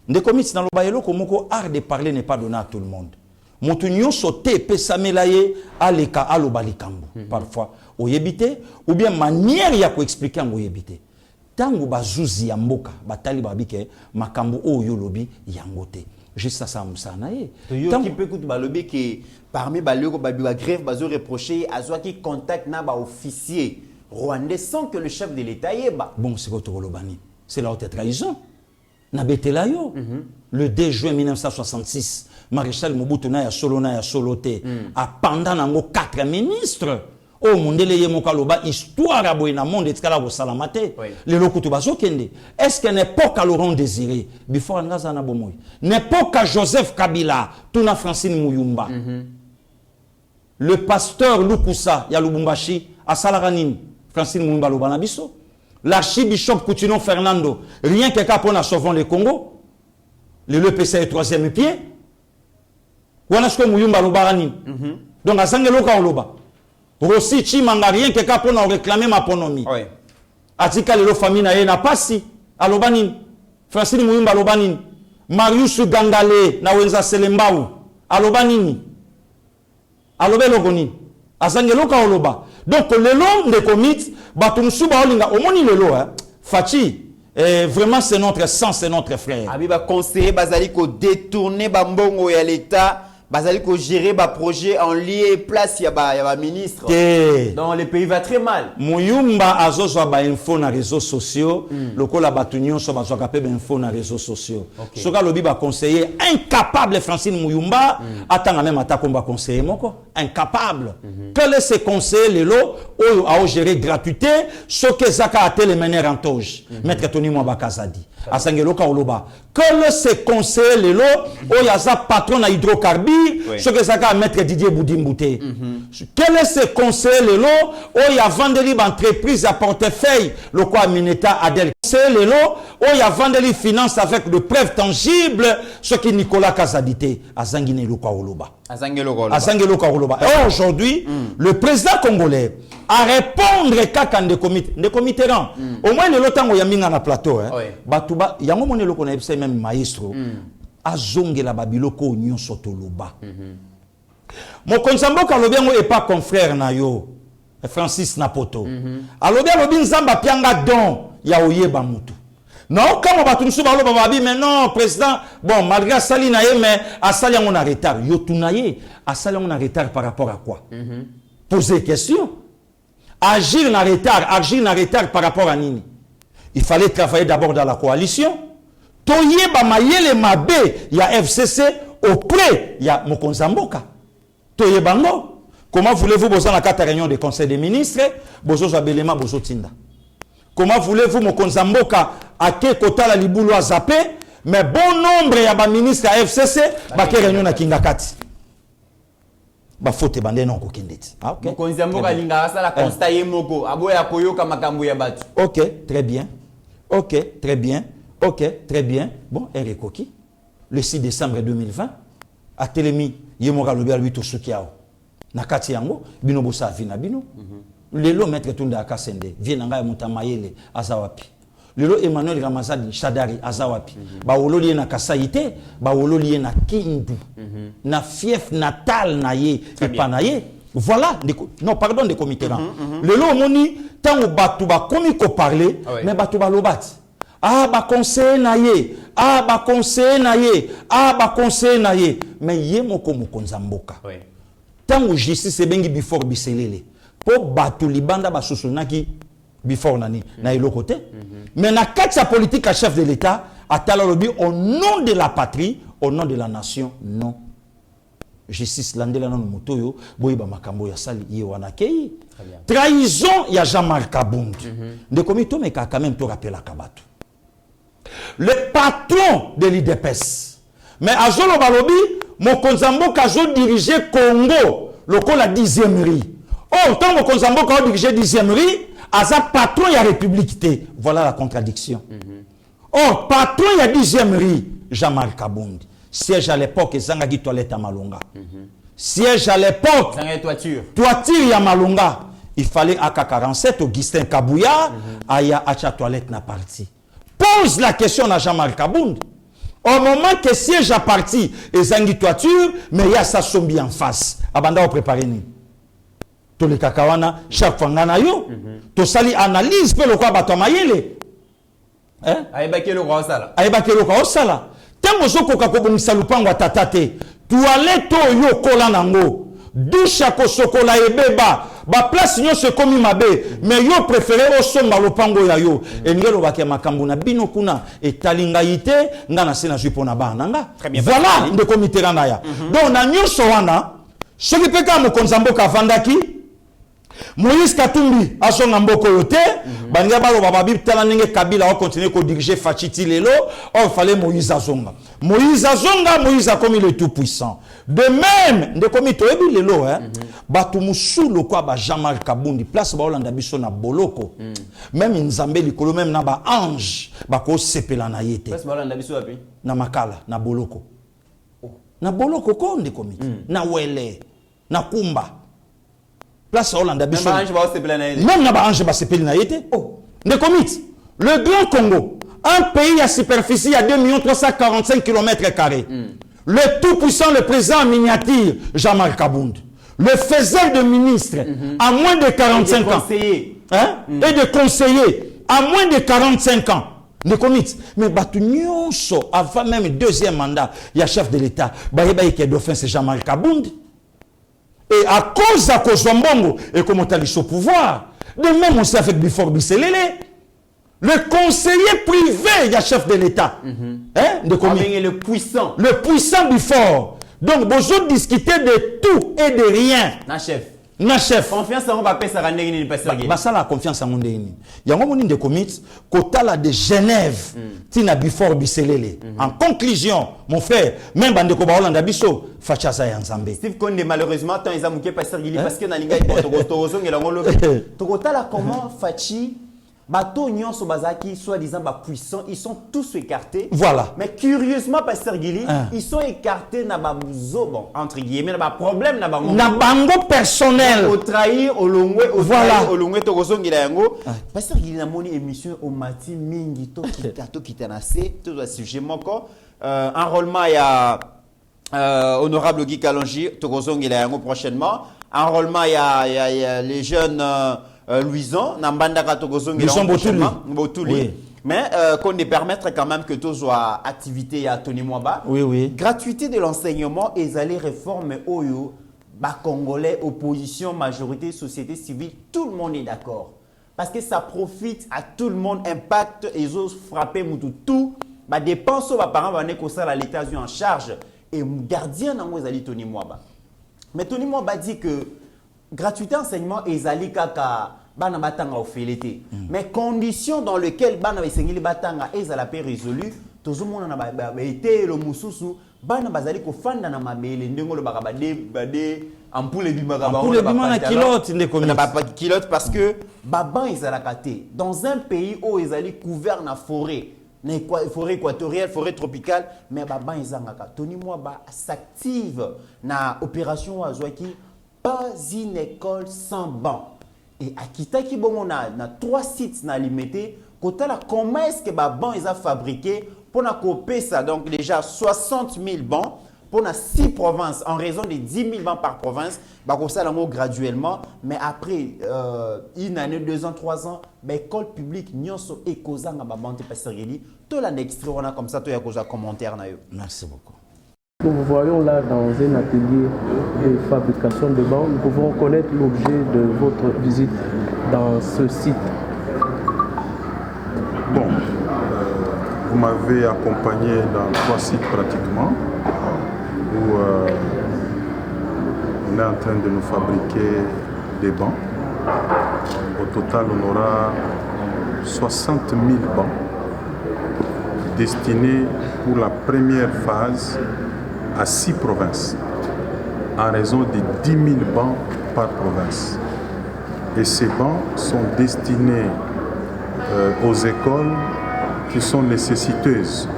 ndeko mitsi na loba eloko moko art de parler n'est pas donné à tout le monde moto nyonso te pesamela ye aleka aloba likambo parfois oyebite ou bien manière ya ko expliquer ngo oyebite tango bazuzi ya mboka batali babike makambo oyo lobi yango te juste ça musana ye to qui peut écouter balobi que parmi baloko babi ba grève bazo reprocher azwa qui contact na ba officier rwandais sans que le chef de l'état yeba bon c'est ko lobani c'est la haute trahison na betela yo le 2 juin 1966 Maréchal Mobutu na ya solote a pendant nango 4 ministres o mondele ye mokaloba histoire aboy na monde etikala ko salamate le lokutu bazokende est-ce que n'époque à Laurent Désiré before ngaza na bomoy n'époque à Joseph Kabila tuna Francine Mouyumba le pasteur Lukusa ya Lubumbashi a Salaranine Francine Mouyumba lobana biso l'archibishop Coutinho Fernando rien que capona sauvant le Congo le PC est troisième pied wana ce que Mouyumba lobarani donc asangelo ka loba Rossi Chimanga rien que capona réclamer ma ponomi atika le famille na ye na pasi alobani Francine Mouyumba alobani Marius Gangale na wenza Selembau alobani alobelo goni asangelo ka loba donc le long de commit batumsu ba olinga omoni lelo Fachi vraiment c'est notre sang c'est notre frère abiba conseiller bazali ko détourner ba mbongo ya l'état Bazali ko gérer ba projet en lié place ya ba ministre. Donc le pays va très mal. Muyumba azozwa ba info na réseaux sociaux, lokola batunyo so bazwa pe info na réseaux sociaux. Soka lobi ba conseiller incapable Francine Muyumba, atanga même atakomba conseiller moko, incapable. Quel est ce conseiller lelo oyo a gérer gratuité, soke zaka atele mener en toge. Maître Tony Mwabakazadi. Asangeloka oloba. Quel est ce conseiller lelo oyo aza patron na hydrocarbures, soke zaka maître Didier Boudimbouté. Quel est ce conseiller lelo oyo a vendeli ba entreprise à portefeuille le quoi Mineta Adel. C'est lelo oyo a vendeli finance avec de preuves tangibles, ce qui Nicolas Kazadité azangine loka oloba. Azangeloka oloba. Et aujourd'hui, le président congolais à répondre kaka de comité rang. Au moins le temps où yaminga na plateau hein. Batuba yango mone loko na epse même maestro. Azongela babiloko nyon sotoloba. Mon konsamboka lobiango est pas confrère na yo. Francis Napoto. Alobia lobi nzamba pianga don ya oyeba mutu. Non, comme on va tout mais non, président, bon, malgré Sali Naye, mais à Sali on a retard. Yo tunaye, à Sali on a retard par rapport à quoi? Poser question. Agir en retard par rapport à Nini. Il fallait travailler d'abord dans la coalition. Toye Bamayele Mabe, il y a FCC, auprès, il y a Mokonzamboka. Toye Bango. Comment voulez-vous, vous en la réunion du Conseil des ministres, Bozo Zabelema, Bozo Tinda? Comment voulez-vous, Mokonzamboka, à quel côté la Liboulou a zappé, mais bon nombre de ministres à FCC, bah, quelle réunion à Kingakati? Bah, faut te bander non, Kokindit. Ah, ok. Mokonzamboka, Linga, ça la constaté Moko, Aboya Koyoka, Makambu Yabatu. Ok, très bien. Ok, très bien. Ok, très bien. Bon, Erekoki, le 6 décembre 2020, à Télémi, Yemora Lobia 8 au Sukiao. Nakati yango, bino bosa vina bino. Lelo maître Tunda Akasende, vienanga ya Mutamayele, azawapi. Lelo Emmanuel Ramazani, Shadari, azawapi. Ba wolo liye na Kasaïte, ba wolo liye na Kindu. Na fief natal na ye, et pas na ye. Voilà, non, pardon, des comités. Lelo moni, tant ou batu ba komi ko parler, mais batu ba lobat. Ah, ba conseil na ye, ah, ba conseil na ye, ah, ba conseil na ye. Mais ye moko Mokonzamboka. Tant où justice est bengi before biselele. Pour batu libanda ba sosunaki before nani na ilo côté. Mais na quatre politique à chef de l'État à talalobi au nom de la patrie, au nom de la nation, non. Justice landela non motoyo boyi ba makambo ya sali ye wanakei. Trahison ya Jean-Marc Kabund. De comité mais quand même to rappela kabatu. Le patron de l'IDPS. Mais à Zolo Balobi, Mokonzamboka a dirigé Congo, le col la 10e riz. Oh, tant Mokonzamboka a dirigé 10e riz, à sa patron, il y a République. Voilà la contradiction. Oh, patron, il y a 10e riz, Jean-Marc Kabund. Siège à l'époque, Zangagi toilette à Malunga. Siège à l'époque, toiture à Malunga. Il fallait AK-47, Augustin Kabouya, Aya Acha toilette na parti. Pose la question à Jean-Marc Kabund. Au moment que siège à parti et zangi toiture, mais il y a sa sombi en face. Abanda au préparé ni. To le kakawana chaque fois ngana yo. To sali analyse pe le quoi bato mayele. Hein? Aibake le roi sala. Aibake le roi sala. Tango soko kakobongisa lupango tatate. Toilette yo kola nango. Douche ko sokola ebeba. Ba place nyo se komi mabe, mais yo préféré au songa lopango ya yo. Et ngelo bakia makambu na bino kuna etalingaite ngana sena jupona bananga. Voilà de comité randaya. Donc na nyo sowana, ce qui peut ka Mokonzamboka vandaki Moïse Katumbi asonga mboko yote, banga balo bababi tala ninge Kabila va continuer ko diriger Fachiti lelo, or fallait Moïse azonga. Moïse azonga, Moïse a commis le tout puissant. De même, de comité ebi lelo hein. Batu musu lokwa ba Jean-Marc Kabundi place ba Olanda biso na boloko. Même Nzambe likolo même na ba ange ba ko sepela na yete. Place ba Olanda biso api? Na makala na boloko. Na boloko ko nde komite. Na wele, na kumba. Place Hollande biso. Même na ba ange ba sepeli na yete. Oh, ne komite. Le Grand Congo, un pays à superficie à 2 345 km². Le tout puissant, le président en miniature, Jean-Marc Kabund. Le faiseur de ministre à moins de 45 ans. Hein? Et de conseiller à moins de 45 ans. de commit. Mais batu nyonso avant même deuxième mandat, il y a chef de l'État. Bayeba qui est dauphin c'est Jean-Marie Kabound. Et à cause Kozwambongo et comme on a au pouvoir, de même aussi avec Bifor Bisselele, le conseiller privé, il y a chef de l'État. Hein, de commit. Le puissant. Le puissant Bifor. Donc, bonjour discuter de tout et de rien. Na chef. Na chef. Confiance en va ça rendre ni pasteur Guili. Ça la confiance en monde ni. Yango moni de commit kotala de Genève. Tina Bifor Bisselele. En conclusion, mon frère, même bande ko ba Hollande biso facha sa ya Nzambe. Steve Konde malheureusement tant ils a mouké pasteur Guili parce que na linga to ngela ngolo. To kotala comment Fachi bateau nyonso bazaki soi-disant puissants, ils sont tous écartés. Voilà. Mais curieusement pasteur Guili, ils sont écartés na babuzo bon entre guillemets na problème na bango. Na bango personnel. Au trahir au longwe au voilà. Au longwe to kozongela yango. Pasteur Guili na moni émission au mati mingi to kita na se to za sujet moko enrôlement ya honorable Guy Kalonji to kozongela yango prochainement. Enrôlement ya les jeunes Louison, Nambandaka Togozongi, Botuli. Oui. Mais qu'on ne permettre quand même que tout soit activité à Tony Mwaba. Oui, oui. Gratuité de l'enseignement et les réformes Oyo, Congolais, opposition, majorité, société civile, tout le monde est d'accord. Parce que ça profite à tout le monde, impact, ils osent frapper tout. Dépenses aux parents, l'État est en charge. Et gardien dans Tony Mwaba. Mais Tony Mwaba dit que gratuité enseignement ezali kaka bana batanga ofélité mais conditions dans lesquelles bana besengeli batanga ezala pe résolu tozomona na été le mususu bana bazali ko fanda na mabele ndengolo baka bade ampoule bimaka na kilote ndeko na ba kilote parce que baban ezala katé dans un pays où ezali couvert na forêt forêt équatoriale, forêt tropicale, mais baban ezangaka Tony Mwaba s'active na opération Wazwaki. Pas une école sans banc. Et à Kitaki, on a 3 sites limités. Comment est-ce que les bancs sont fabriqués pour couper ça? Donc déjà 60 000 bancs pour 6 provinces en raison de 10 000 bancs par province. Ça graduellement. Mais après une année, 2 ans, 3 ans, l'école publique n'y a pas de pasteur Guili. Tout l'extrait, on a comme ça, tout y a commentaire. Merci beaucoup. Nous vous voyons là dans un atelier de fabrication de bancs. Nous pouvons connaître l'objet de votre visite dans ce site. Bon, vous m'avez accompagné dans 3 sites pratiquement, où on est en train de nous fabriquer des bancs. Au total, on aura 60 000 bancs destinés pour la première phase à 6 provinces, en raison de 10 000 bancs par province. Et ces bancs sont destinés aux écoles qui sont nécessiteuses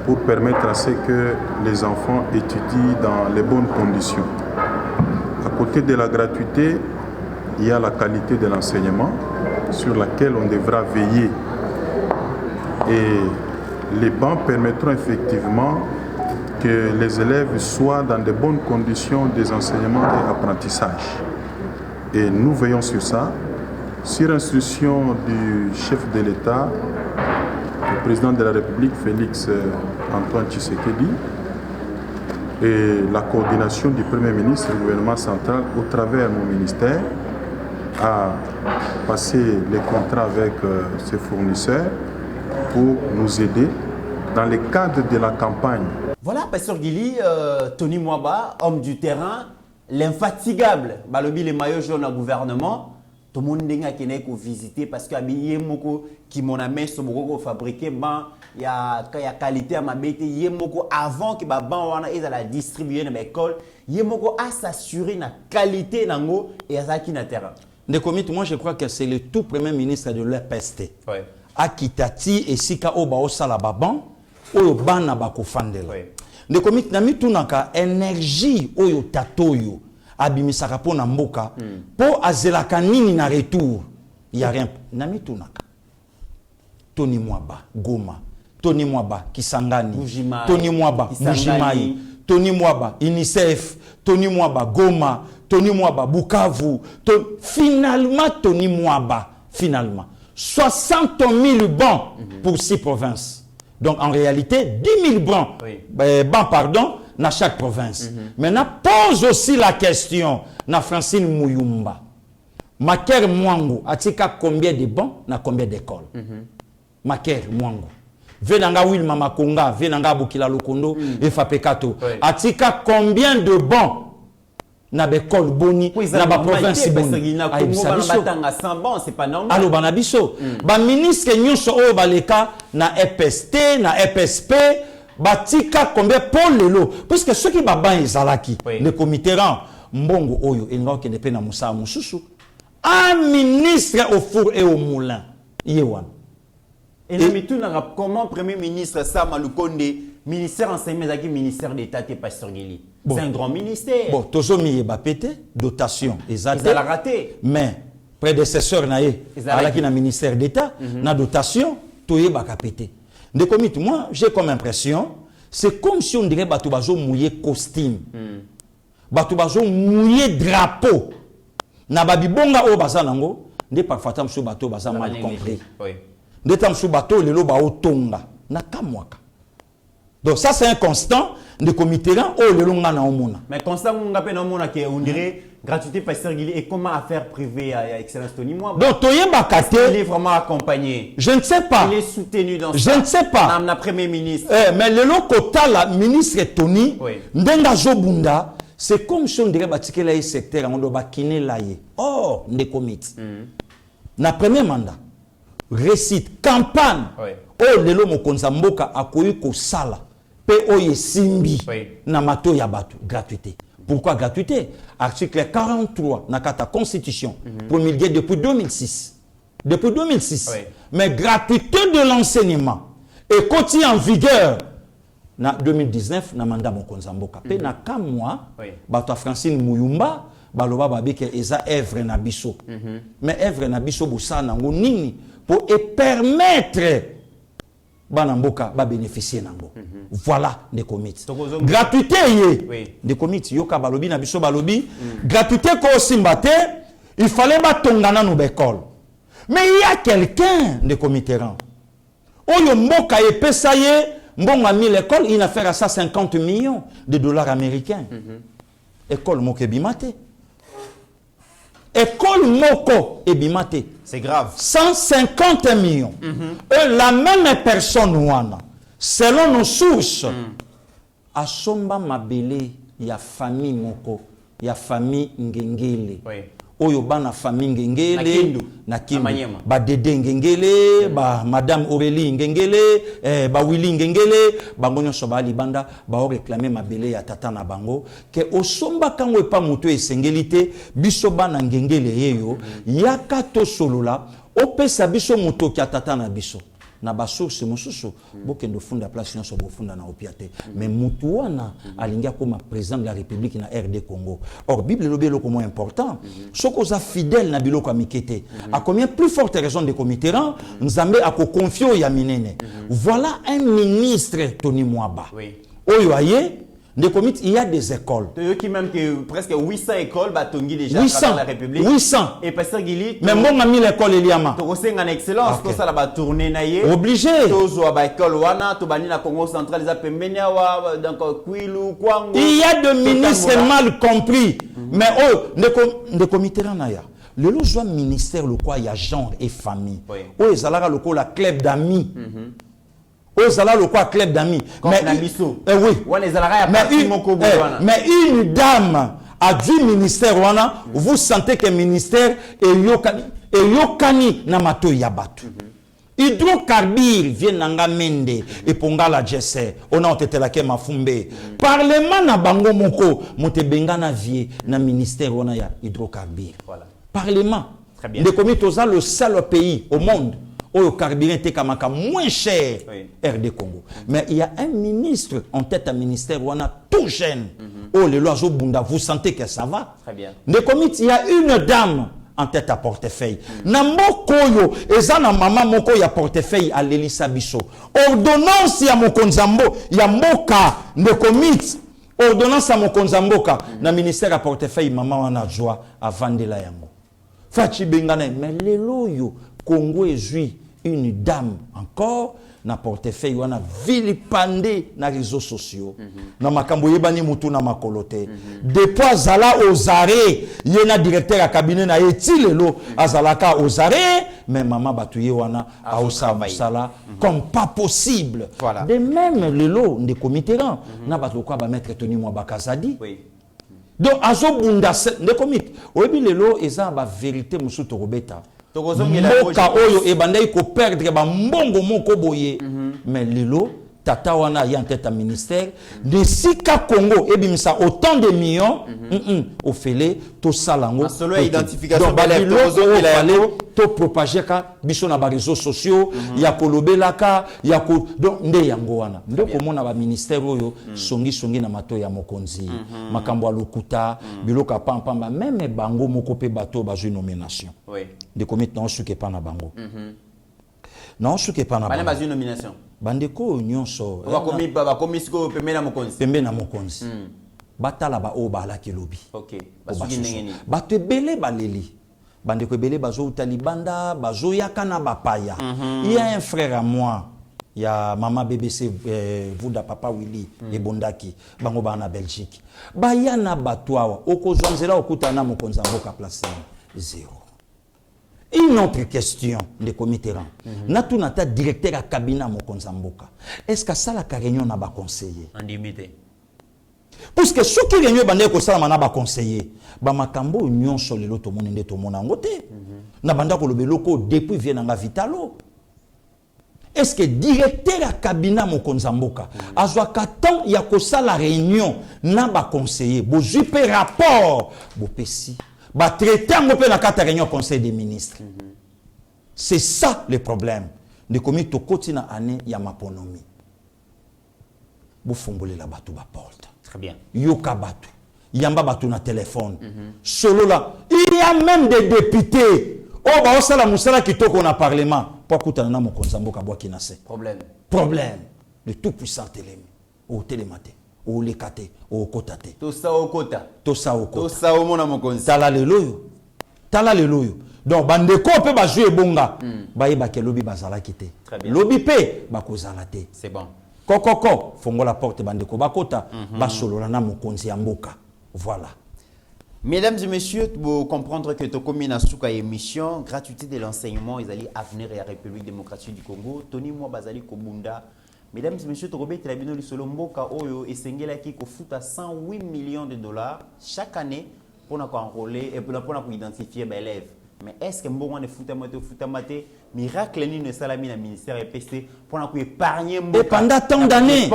pour permettre à ce que les enfants étudient dans les bonnes conditions. À côté de la gratuité, il y a la qualité de l'enseignement sur laquelle on devra veiller. Et les bancs permettront effectivement que les élèves soient dans de bonnes conditions des enseignements et apprentissages. Et nous veillons sur ça, sur instruction du chef de l'État, le président de la République, Félix Antoine Tshisekedi, et la coordination du Premier ministre du gouvernement central au travers de mon ministère, a passé les contrats avec ses fournisseurs pour nous aider dans le cadre de la campagne. Voilà, pasteur Guili, Tony Mwaba, homme du terrain, l'infatigable, balobi les maillots jaunes au gouvernement. Tout le monde a visité parce qu'il y a qui m'ont amené sur le fabriqué, il y a qualité à ma bête, il y a avant que la distribuer dans l'école, il y a à s'assurer la qualité et à ça qui n'a terrain. Moi je crois que c'est le tout premier ministre de l'EPST. Ouais. Akitati et Sika Oba Osala Baban. Oyo bana bakofandela ndeko mit na mitunaka énergie oyo tatoyo abimisaka pona mboka po azelaka nini na retour ya rien na mitunaka Tony Mwaba Goma, Tony Mwaba Kisangani, Tony Mwaba Mujimai, Tony Mwaba UNICEF, Tony Mwaba Goma, Tony Mwaba Bukavu, finalement Tony Mwaba finalement 60 000 bancs pour 6 provinces. Donc en réalité, 10 000 bancs, dans chaque province. Maintenant, pose aussi la question, na Francine Mouyumba. Maker Mwangu, atika combien de bancs, na combien d'écoles? Maker Mwangu. Venanga Wilma Makonga, Venanga Bukila Lukondo, et Fapekato. Atika combien de bancs? Na bekol boni na ba province boni c'est pas normal. Allo banabiso ba ministre nyonso o baleka na EPST na EPSP batika combien pour lelo parce que ceux qui baban ezalaki le comité rang mbongo oyo enga ke ne pe na musa mususu un ministre au four et au moulin yewan et comment premier ministre Sama Lukonde ministère enseignement et ministère d'État et Pasteur Guili. C'est un grand ministère. Bon, Tozomi est pété, dotation, ils ont raté. Mais prédécesseur naé, avec un ministère d'État, na dotation, tout est pété. De comité, moi, j'ai comme impression, c'est comme si on dirait Batoubazo mouillé costume, Batoubazo mouillé drapeau. Na babi bonga o bazanango, ne parfois tam sou bateau bazan mal compris. De tam sou bateau le lo ba o tonga, na kamwaka. Donc ça c'est un constant de comité là oh le longa na omona. Mais constant on dirait gratuité Pasteur Guili et comment affaire privée à excellence Tony moi. Donc Toyeba Kate il est vraiment accompagné. Je ne sais pas. Il est soutenu dans je ne sais pas. Madame la premier ministre. Mais le lokota la ministre Tony ndenga zobunda c'est comme si on dirait batikela y secteur on doit bakine laye. Oh ne comité. Na premier mandat récite campagne. Oh lelo mokonza mboka akoyi ko sala. P.O.Y. Simbi, na mato ya batu, gratuité. Pourquoi gratuité? Article 43, na kata constitution, promulgué depuis 2006. Depuis 2006. Mais gratuité de l'enseignement et continue en vigueur na 2019, na mandat mokonza mboka. Pe na kamwa, bato Francine Mouyumba, baloba babike eza œuvre na biso. Mais œuvre na biso bosa nango nini pour permettre Banamboka va bénéficier nango. Voilà des comités. Gratuité des comités. Yoka balobi na biso balobi. Gratuité ko simbate, il fallait batongana no bekol. Mais il y a quelqu'un de comité rang. Oyo mboka e pesaye, mbonga mi l'école, il a fait à ça 50 millions de dollars américains. École moko ebimate. École moko ebimate. C'est grave. 150 millions. Et la même personne, selon nos sources, a somba mabele, il y a famille moko, il y a famille ngengele. Oyo bana famille ngengele, na kindu. Ba Dede ngengele, ba Madame Aurélie ngengele, ba Willy ngengele, bangonyo soba libanda, ba o réclamer mabele ya tata na bango, ke osomba kango epa muto esengelite, biso bana ngengele yeyo, yaka to solola, opesa biso muto ki tata na biso. Na ba source mosusu bokendo funda place nyonso bofunda na opiate mais mutu wana alingia comme président de la République na RD Congo. Or Bible lobi loko mo important soko za fidèle na biloko amikete a combien plus forte raison de comité rang nzambe ako confio ya minene. Voilà un ministre Tony Mwaba. Oyo aye de comité, il y a des écoles. Qui même que presque 800 écoles batongi déjà 800, dans la République. 800. Et Pasteur Guili. Mais moi, j'ai mis l'école Eliama. Tu as en excellence, tout ça là bas tourner naïe. Obligé. Tu as école wana, tu as na Congo central, les apemenia wa donc Kwilu, Kwango. Il y a des ministres mal compris. Mais oh, de comité naya. Le logement ministère le quoi il y a genre et famille. Oh, ils allaient le quoi la club d'amis. Aux ala le quoi club d'amis. Mais oui. Mais une dame a du ministère wana, vous sentez que le ministère est yokani na mato yabatu. Hydrocarbures viennent nanga mende et ponga la jesse. On a été la kema fumbe. Parlement na bango moko monte benga na vie na ministère wana ya hydrocarbures. Voilà. Parlement. Très bien. De comités le seul pays au monde où le carburant était moins cher, RD Congo. Mais il y a un ministre en tête à ministère où on a tout jeune. Oh, le loiseau bunda, vous sentez que ça va? Très bien. De comités, il y a une dame en tête à portefeuille. Namoko yo, ezana maman moko ya portefeuille à l'Elisa Bisso. Ordonnance ya mokonzambo, ya mboka de comités. Ordonnance à mokonzamboka, na ministère à portefeuille maman wana joie à vendre la yango. Fachi bengane, mais lelo yo Congo est une dame encore na portefeuille wana vilipandé na réseaux sociaux na makambo yebani mutu na makolote depuis azala aux arrêts yena directeur à cabinet na etilelo azalaka aux arrêts mais maman batuye wana a osala comme pas possible. Voilà. De même lelo de comiteran na batoko ba mettre Tony Mwabakazadi. Oui. Donc azo bunda de comité oyebi lelo eza ba vérité musuto robeta mboka oyo ebandai ko perdre ba mbongo moko boye mais lelo tata wana ya en tête à ministère de sika Congo ebimisa autant de millions au fele to salango solo identification to propager ka biso na ba réseaux sociaux ya kolobelaka ya ko donc nde yango wana ndoko mona ba ministère oyo songi na mato ya mokonzi makambo lokuta biloka pampamba même bango moko pe bato ba nomination de comité non suke pa na bango non suke pa na bango nomination bandeko nyonso ba komisiko pembe na mokonzi batala ba o bala kelobi OK bato ebele baleli bandeko ebele bazo talibanda bazo yakana bapaya. Il y a un frère à moi, il y a maman BBC Vuda papa Willy et Bondaki bango ba na Belgique bayana batwa okozonzela okutana mokonzi mboka place zéro. Une autre question de comité rang. Natu nata directeur à cabinet mokonzi mboka. Est-ce que ça la réunion na ba conseiller en limité? Parce que ceux qui réunion bande ko sala mana ba conseiller ba makambo nyonso lelo to monende to mona ngote na banda ko lobeloko depuis vient nga vitalo. Est-ce que directeur à cabinet mokonzi mboka azwa katan ya ko sala réunion na ba conseiller bo jupe rapport bo pesi ba traiter ngopé na kata réunion conseil des ministres. C'est ça le problème de comité to kotina année ya maponomi bo fongole la batu ba porte. Très bien. Yoka batu yamba batu na téléphone solo là il y a même des députés oh ba osala musala kitoko na parlement pour kutana na mokonzi mboka bwa kinase problème le tout puissant télé au télématé au lekate au kotate to sa okota to sa okota to sa omona mokonzi tala le loyo donc bandeko pe ba jouer bonga ba yeba ke lobi bazala kité lobi pe ba kozala té c'est bon. Kokoko, fongo la porte bandeko bakota, basolola na mokonzi mboka. Voilà. Mesdames et messieurs, pour comprendre que Tokomi na suka émission gratuité de l'enseignement, ils allaient avenir à la République démocratique du Congo, Tony Mwa Bazali Kobunda. Mesdames et messieurs, Tokobé Telabino Lisolo Mboka Oyo et Sengela qui coûte à 108 millions de dollars chaque année pour nous enrôler et pour nous identifier les élèves. Mais est-ce que Mbongo ne foutamate miracle ni ne salami na ministère EPC pour nous épargner et pendant tant d'années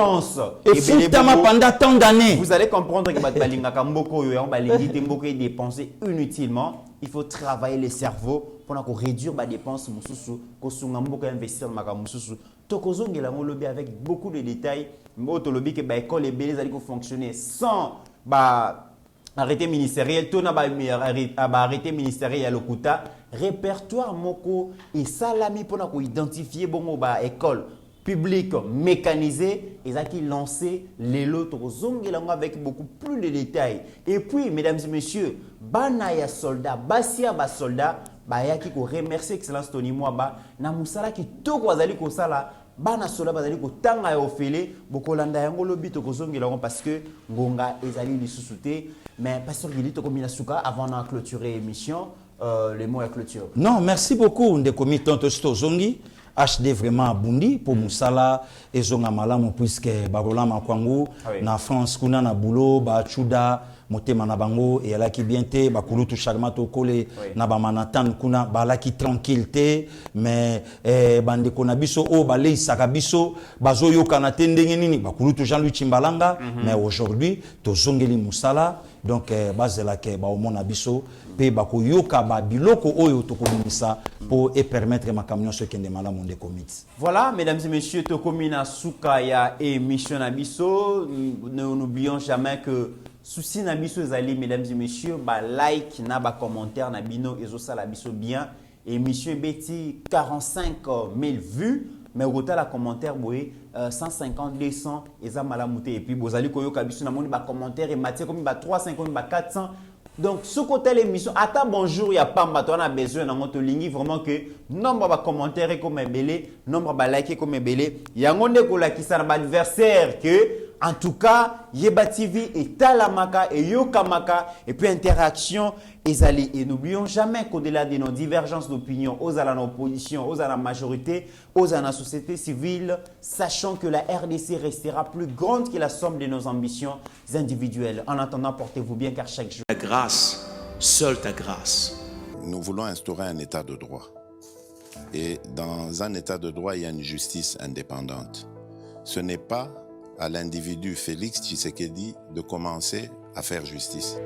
et foutama pendant tant d'années vous allez comprendre que balingaka mboko yo balingi mboko est dépensé inutilement. Il faut travailler le cerveau pour nous réduire les dépenses mususu ko sunga mboko investir maka mususu tokozongela ngolobi avec beaucoup de détails mboto lobi que ba école et belé allait fonctionner sans arrêté ministériel, tout n'a pas arrêté ministériel à l'Okuta, répertoire moko et salami pour nous identifier bon ba école publique mécanisée et ça qui lancé les lots avec beaucoup plus de détails. Et puis mesdames et messieurs, banaya soldat, basia ba soldat, ba ya qui ko remercier excellence Tony Mwaba na musala qui to ko azali ko sala bana sola bazali ko tanga ya ofele bokolanda yango lobi to kozongela parce que ngonga ezali lisusuté mais pasteur Gili to komina suka avant de clôturer l'émission les mots à clôture. Non, merci beaucoup de comité tonto zongi HD vraiment abundi pour musala ezonga malamu puisque barola makwangu na France kuna na boulot ba chuda motema na bango et alaki bien te bakulutu charmato kole na ba manatan kuna balaki tranquillité mais bandeko na biso o balei sakabiso bazo yokana te ndenge nini bakulutu Jean-Louis Chimbalanga mais aujourd'hui tozongeli musala donc bazela ke ba omona biso pe bako yoka ba biloko oyo tokomisa pour et permettre ma camion ce qui est malamu de commit. Voilà mesdames et messieurs tokomina sukaya émission na biso n'oublions jamais que souci na biso ezali mesdames et messieurs ba like na ba commentaire na bino ezosa la biso bien émission beti 45 000 vues mais au total la commentaire boye 150 200 eza malamu te et puis bozali koyoka biso na moni ba commentaire et matière comme ba 350 ba 400 Donc, ce côté l'émission, attends bonjour, il n'y a pas on a besoin dans notre ligne, vraiment que nombre de commentaires comme belé, nombre de likes comme belé. Il y a un qui s'en adversaire que, en tout cas, Yeba TV et Talamaka et Yokamaka et puis interaction ezali. Et n'oublions jamais qu'au-delà de nos divergences d'opinion, aux à l'opposition, aux à la majorité, aux à la société civile, sachant que la RDC restera plus grande que la somme de nos ambitions individuelles. En attendant, portez-vous bien car chaque jour. Ta grâce, seule ta grâce. Nous voulons instaurer un état de droit. Et dans un état de droit, il y a une justice indépendante. Ce n'est pas à l'individu Félix Tshisekedi de commencer à faire justice.